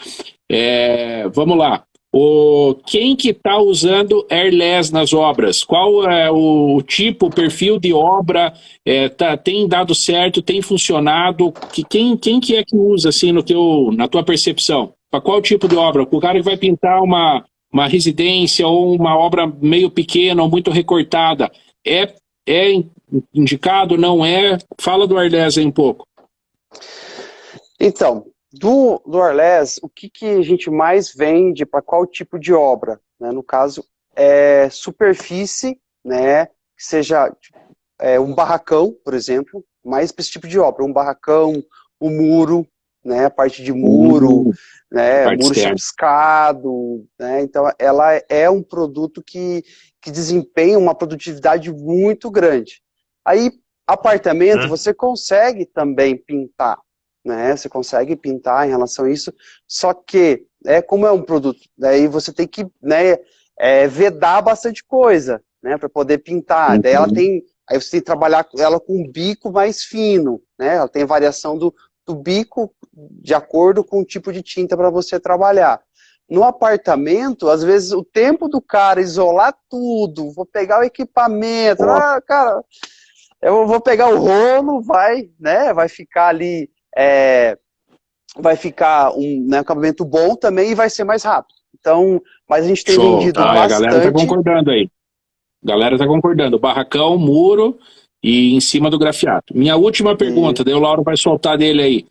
Speaker 1: Vamos lá, quem que tá usando airless nas obras? Qual é o tipo, o perfil de obra? Tem dado certo, tem funcionado? Quem que é que usa assim na tua percepção? Para qual tipo de obra? O cara que vai pintar uma residência ou uma obra meio pequena ou muito recortada, é indicado, não é? Fala do airless aí um pouco.
Speaker 3: Então, do airless, o que a gente mais vende para qual tipo de obra? Né? No caso, superfície, né? Que seja um barracão, por exemplo, mais para esse tipo de obra. Um barracão, um muro, né? A parte de muro, né? Muro chapiscado, né? Então, ela é um produto que desempenha uma produtividade muito grande. Aí, apartamento, você consegue também pintar, né? Você consegue pintar em relação a isso, só que, como é um produto, daí você tem que, né, vedar bastante coisa, né, para poder pintar. Daí aí você tem que trabalhar ela com um bico mais fino, né? Ela tem variação do bico de acordo com o tipo de tinta para você trabalhar. No apartamento, às vezes, o tempo do cara isolar tudo, vou pegar o equipamento, cara, eu vou pegar o rolo, vai ficar ali, vai ficar um acabamento bom também e vai ser mais rápido. Então, mas a gente tem vendido bastante.
Speaker 1: A galera tá concordando aí. A galera tá concordando. Barracão, muro e em cima do grafiato. Minha última pergunta, daí o Lauro vai soltar dele aí.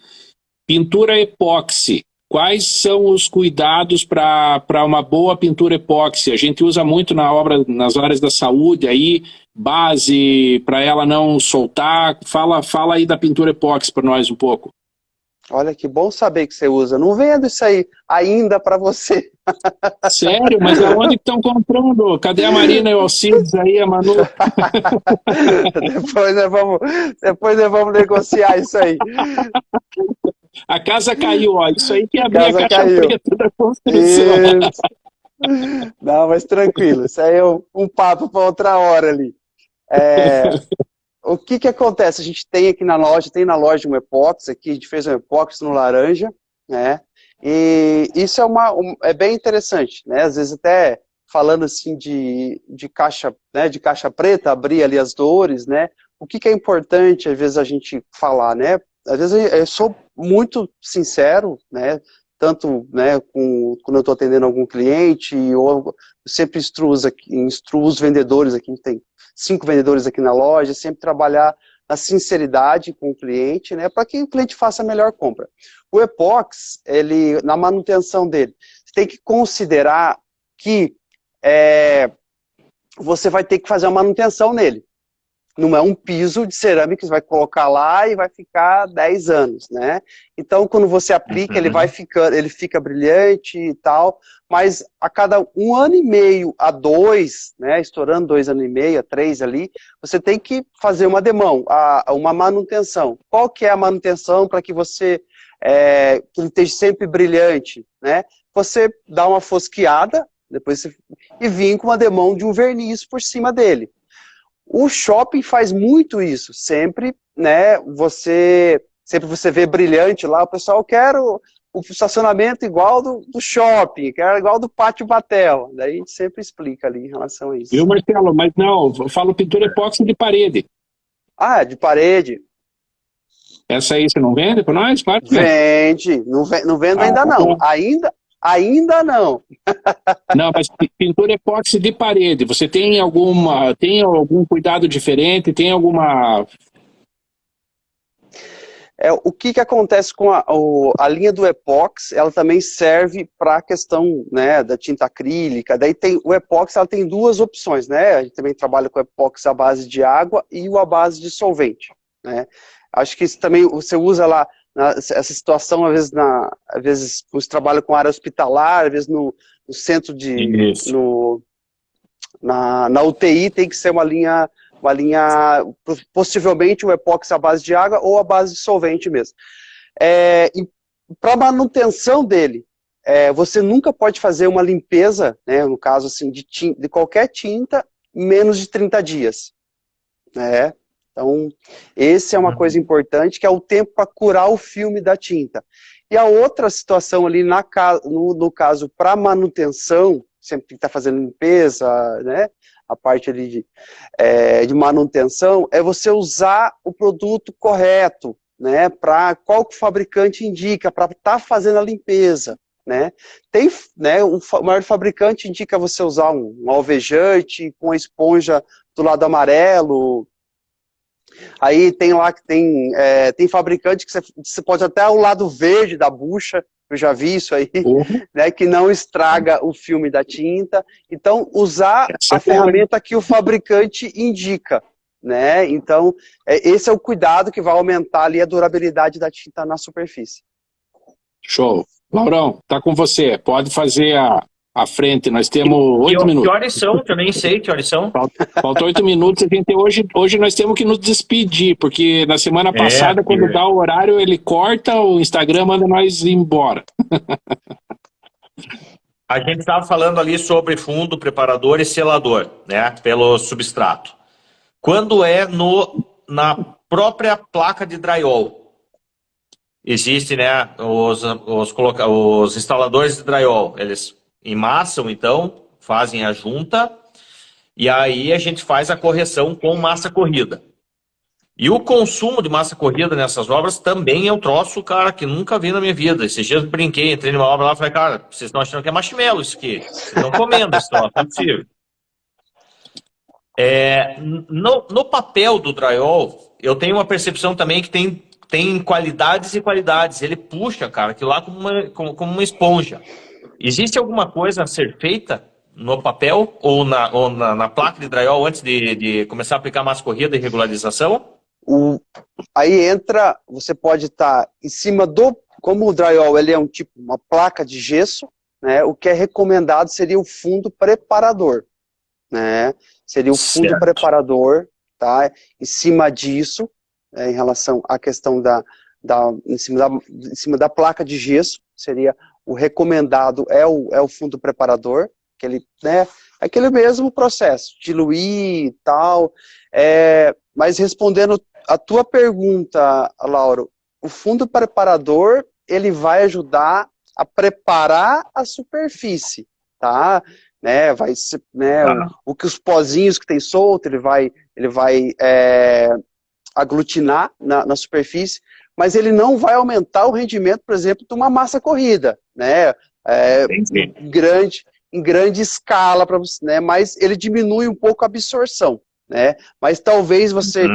Speaker 1: Pintura epóxi. Quais são os cuidados para uma boa pintura epóxi? A gente usa muito nas áreas da saúde aí, base para ela não soltar. Fala aí da pintura epóxi para nós um pouco.
Speaker 3: Olha, que bom saber que você usa. Não vendo isso aí ainda para você.
Speaker 1: Sério? Mas aonde estão comprando? Cadê a Marina e o Alcides aí, a Manu?
Speaker 3: Depois nós vamos negociar isso aí.
Speaker 1: A casa caiu, ó. Isso aí que abrir a caixa preta da construção.
Speaker 3: Isso. Não, mas tranquilo. Isso aí é um papo para outra hora ali. O que acontece? A gente tem aqui na loja, um epóxi aqui, a gente fez um epóxi no laranja, né? E isso é bem interessante, né? Às vezes até falando assim de caixa, né? De caixa preta, abrir ali as dores, né? O que é importante, às vezes, a gente falar, né? Às vezes eu sou muito sincero, né? Tanto, né, quando eu estou atendendo algum cliente, ou eu sempre instruo os vendedores aqui, a gente tem 5 vendedores aqui na loja, sempre trabalhar na sinceridade com o cliente, né, para que o cliente faça a melhor compra. O epóxi, ele, na manutenção dele, você tem que considerar que você vai ter que fazer uma manutenção nele. Não é um piso de cerâmica que você vai colocar lá e vai ficar 10 anos, né? Então, quando você aplica, ele fica brilhante e tal, mas a cada 1 ano e meio a 2, né, estourando 2 anos e meio, a 3 ali, você tem que fazer uma demão, uma manutenção. Qual que é a manutenção para que você, que ele esteja sempre brilhante, né? Você dá uma fosqueada, e vir com uma demão de um verniz por cima dele. O shopping faz muito isso, sempre, né, você vê brilhante lá, o pessoal quer o estacionamento igual do shopping, quer igual do Pátio Batel, daí a gente sempre explica ali em relação a isso.
Speaker 1: Viu, Marcelo? Mas não, eu falo pintura epóxi de parede.
Speaker 3: Ah, de parede.
Speaker 1: Essa aí você não vende para nós? Claro que
Speaker 3: vende, não vendo ainda não, ainda não.
Speaker 1: Não, mas pintura epóxi de parede, você tem algum cuidado diferente? Tem alguma...
Speaker 3: O que acontece com a linha do epóxi, ela também serve para a questão, né, da tinta acrílica. Daí o epóxi, ela tem 2 opções, né? A gente também trabalha com epóxi à base de água e o à base de solvente, né? Acho que isso também você usa lá, essa situação, às vezes você trabalha com área hospitalar, às vezes no centro na UTI tem que ser uma linha, possivelmente o epóxi à base de água ou à base de solvente mesmo. Para manutenção dele, você nunca pode fazer uma limpeza, né, no caso assim, de qualquer tinta, em menos de 30 dias. Né? Então, esse é uma coisa importante, que é o tempo para curar o filme da tinta. E a outra situação ali, no caso, para manutenção, sempre tem que estar fazendo limpeza, né? A parte ali de manutenção, é você usar o produto correto, né? Para qual que o fabricante indica, para estar fazendo a limpeza, né? Tem, né, o maior fabricante indica você usar um alvejante com a esponja do lado amarelo. Aí tem lá que tem fabricante que você pode até o lado verde da bucha, eu já vi isso aí, né, que não estraga o filme da tinta. Então, usar a ferramenta que o fabricante indica, né? Então, esse é o cuidado que vai aumentar ali a durabilidade da tinta na superfície.
Speaker 1: Show. Laurão, tá com você. Pode fazer a frente. Nós temos 8 minutos.
Speaker 2: Que horas são? Que eu nem sei que horas são.
Speaker 1: Faltam 8 minutos. Hoje nós temos que nos despedir, porque na semana passada, quando dá o horário, ele corta, o Instagram manda nós ir embora.
Speaker 2: A gente estava falando ali sobre fundo, preparador e selador, né? Pelo substrato. Quando na própria placa de drywall, existe, né, os instaladores de drywall, eles emassam, então, fazem a junta, e aí a gente faz a correção com massa corrida. E o consumo de massa corrida nessas obras também é um troço, cara, que nunca vi na minha vida. Esses dias eu brinquei, entrei numa obra lá e falei, cara, vocês estão achando que é marshmallow isso aqui? Vocês estão comendo esse troço, não é possível. No papel do drywall, eu tenho uma percepção também que tem qualidades e qualidades. Ele puxa, cara, aquilo lá como uma esponja. Existe alguma coisa a ser feita no papel ou na placa de drywall antes de começar a aplicar massa corrida e regularização?
Speaker 3: Aí entra, você pode estar em cima como o drywall ele é uma placa de gesso, né, o que é recomendado seria o fundo preparador, né, seria o fundo preparador, tá, em cima disso, em relação à questão em cima da placa de gesso, seria o recomendado é o fundo preparador, né, aquele mesmo processo, diluir e tal, mas respondendo a tua pergunta, Lauro, o fundo preparador, ele vai ajudar a preparar a superfície, tá? Né, vai ser, né, os pozinhos que tem solto, ele vai aglutinar na superfície, mas ele não vai aumentar o rendimento, por exemplo, de uma massa corrida, né? Em grande escala, né? Mas ele diminui um pouco a absorção, né? Mas talvez você...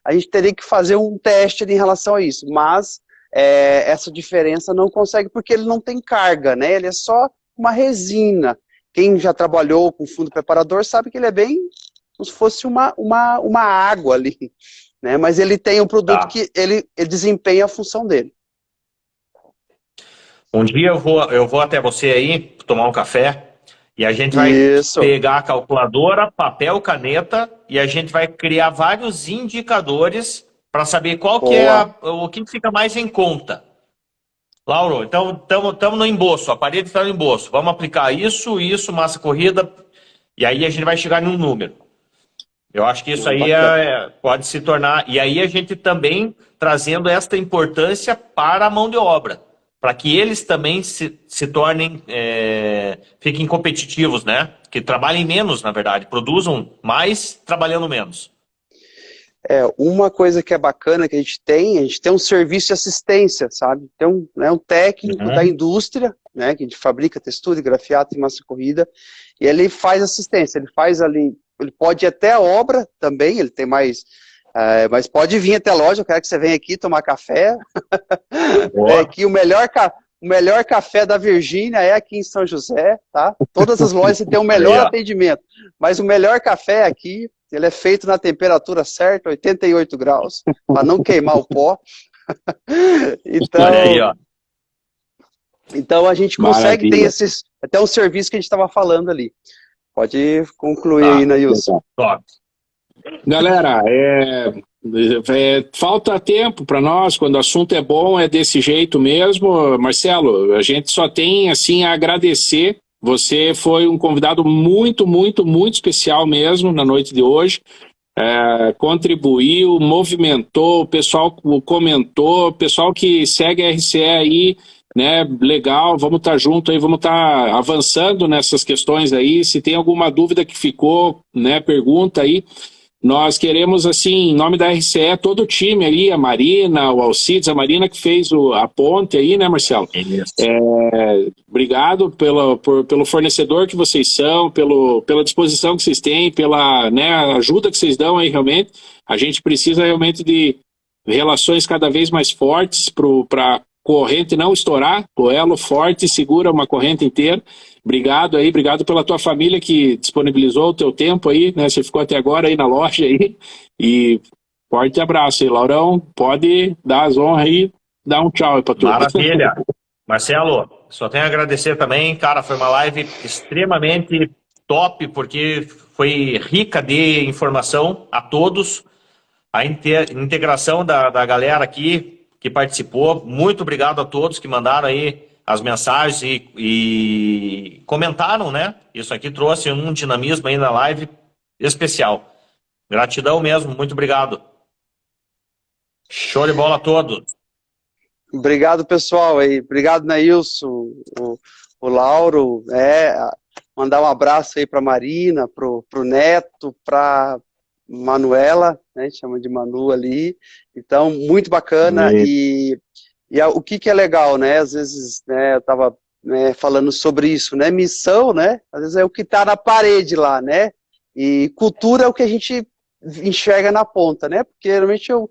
Speaker 3: a gente teria que fazer um teste em relação a isso, mas essa diferença não consegue porque ele não tem carga, né? Ele é só uma resina. Quem já trabalhou com fundo preparador sabe que ele é bem como se fosse uma água ali, né? Mas ele tem um produto que ele desempenha a função dele.
Speaker 2: Um dia eu vou até você aí tomar um café e a gente vai pegar a calculadora, papel, caneta e a gente vai criar vários indicadores para saber qual que o que fica mais em conta. Lauro, então estamos no embolso, a parede está no embolso. Vamos aplicar isso, massa corrida, e aí a gente vai chegar num número. Eu acho que isso aí pode se tornar... E aí a gente também trazendo esta importância para a mão de obra, para que eles também se tornem, fiquem competitivos, né? Que trabalhem menos, na verdade, produzam mais trabalhando menos.
Speaker 3: Uma coisa que é bacana que a gente tem um serviço de assistência, sabe? Tem um técnico da indústria, né? Que a gente fabrica textura, grafiato e massa corrida, e ele faz assistência, ele faz ali, ele pode ir até a obra também, ele tem mais... mas pode vir até a loja, eu quero que você venha aqui tomar café. Aqui o melhor café da Virgínia é aqui em São José, tá? Todas as lojas têm o melhor atendimento, mas o melhor café aqui, ele é feito na temperatura certa, 88 graus, para não queimar o pó. Então a gente consegue ter até um serviço que a gente estava falando ali. Pode concluir aí, Nailson.
Speaker 1: Galera, falta tempo para nós, quando o assunto é bom, é desse jeito mesmo. Marcelo, a gente só tem assim a agradecer. Você foi um convidado muito, muito, muito especial mesmo na noite de hoje. Contribuiu, movimentou, o pessoal comentou, o pessoal que segue a RCE aí, né, legal, vamos estar junto aí, vamos estar avançando nessas questões aí. Se tem alguma dúvida que ficou, né, pergunta aí. Nós queremos, assim, em nome da RCE, todo o time ali, a Marina, o Alcides, a Marina que fez a ponte aí, né, Marcelo? Obrigado pelo fornecedor que vocês são, pela disposição que vocês têm, pela, né, ajuda que vocês dão aí, realmente. A gente precisa realmente de relações cada vez mais fortes para corrente não estourar, o elo forte segura uma corrente inteira. Obrigado aí, obrigado pela tua família que disponibilizou o teu tempo aí, né? Você ficou até agora aí na loja aí. E forte abraço aí, Laurão. Pode dar as honras aí, dar um tchau aí pra tu.
Speaker 2: Maravilha. Marcelo, só tenho a agradecer também, cara, foi uma live extremamente top, porque foi rica de informação a todos, a integração da galera aqui que participou. Muito obrigado a todos que mandaram aí as mensagens e comentaram, né? Isso aqui trouxe um dinamismo aí na live especial. Gratidão mesmo, muito obrigado. Show de bola a todos.
Speaker 3: Obrigado, pessoal. Aí. Obrigado, Nailson, o Lauro. Mandar um abraço aí para Marina, pro Neto, para Manuela, né? A gente chama de Manu ali. Então, muito bacana. E o que é legal, né? Às vezes, né, eu estava falando sobre isso, né? Missão, né? Às vezes é o que está na parede lá, né? E cultura é o que a gente enxerga na ponta, né? Porque geralmente eu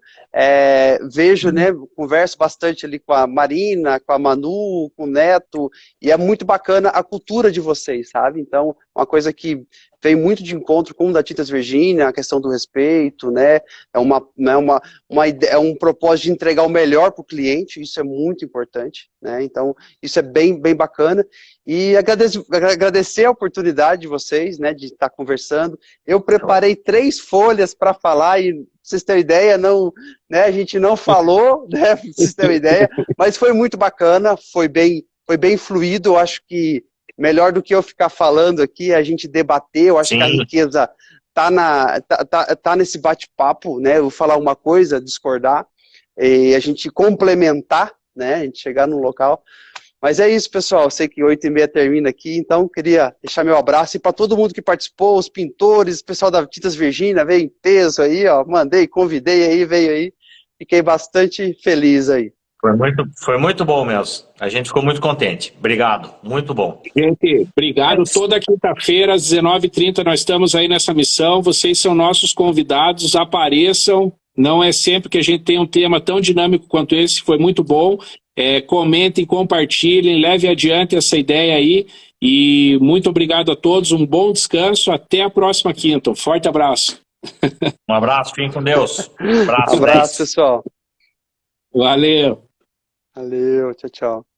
Speaker 3: vejo, né? Converso bastante ali com a Marina, com a Manu, com o Neto, e é muito bacana a cultura de vocês, sabe? Então, uma coisa que vem muito de encontro com o da Tintas Virgínia, a questão do respeito, né? É um propósito de entregar o melhor para o cliente, isso é muito importante, né? Então, isso é bem bacana. E agradecer a oportunidade de vocês, né, de estar conversando. Eu preparei 3 folhas para falar e, pra vocês terem ideia, né, a gente não falou, né, pra vocês terem ideia, mas foi muito bacana, foi bem fluido. Eu acho que melhor do que eu ficar falando aqui, a gente debater. Eu acho que a riqueza tá nesse bate-papo, né? Eu vou falar uma coisa, discordar, e a gente complementar, né? A gente chegar no local. Mas é isso, pessoal. Eu sei que 8h30 termina aqui, então queria deixar meu abraço. E para todo mundo que participou, os pintores, o pessoal da Tintas Virgínia, veio em peso aí, ó. Mandei, convidei aí, veio aí. Fiquei bastante feliz aí.
Speaker 2: Foi muito bom mesmo. A gente ficou muito contente. Obrigado. Muito bom.
Speaker 1: Gente, obrigado. Toda quinta-feira, às 19h30, nós estamos aí nessa missão. Vocês são nossos convidados. Apareçam, Não é sempre que a gente tem um tema tão dinâmico quanto esse, foi muito bom. Comentem, compartilhem, levem adiante essa ideia aí. E muito obrigado a todos, um bom descanso, até a próxima quinta. Um forte abraço.
Speaker 2: Um abraço, fiquem com Deus.
Speaker 3: Abraço, pessoal.
Speaker 1: Valeu.
Speaker 3: Valeu, tchau, tchau.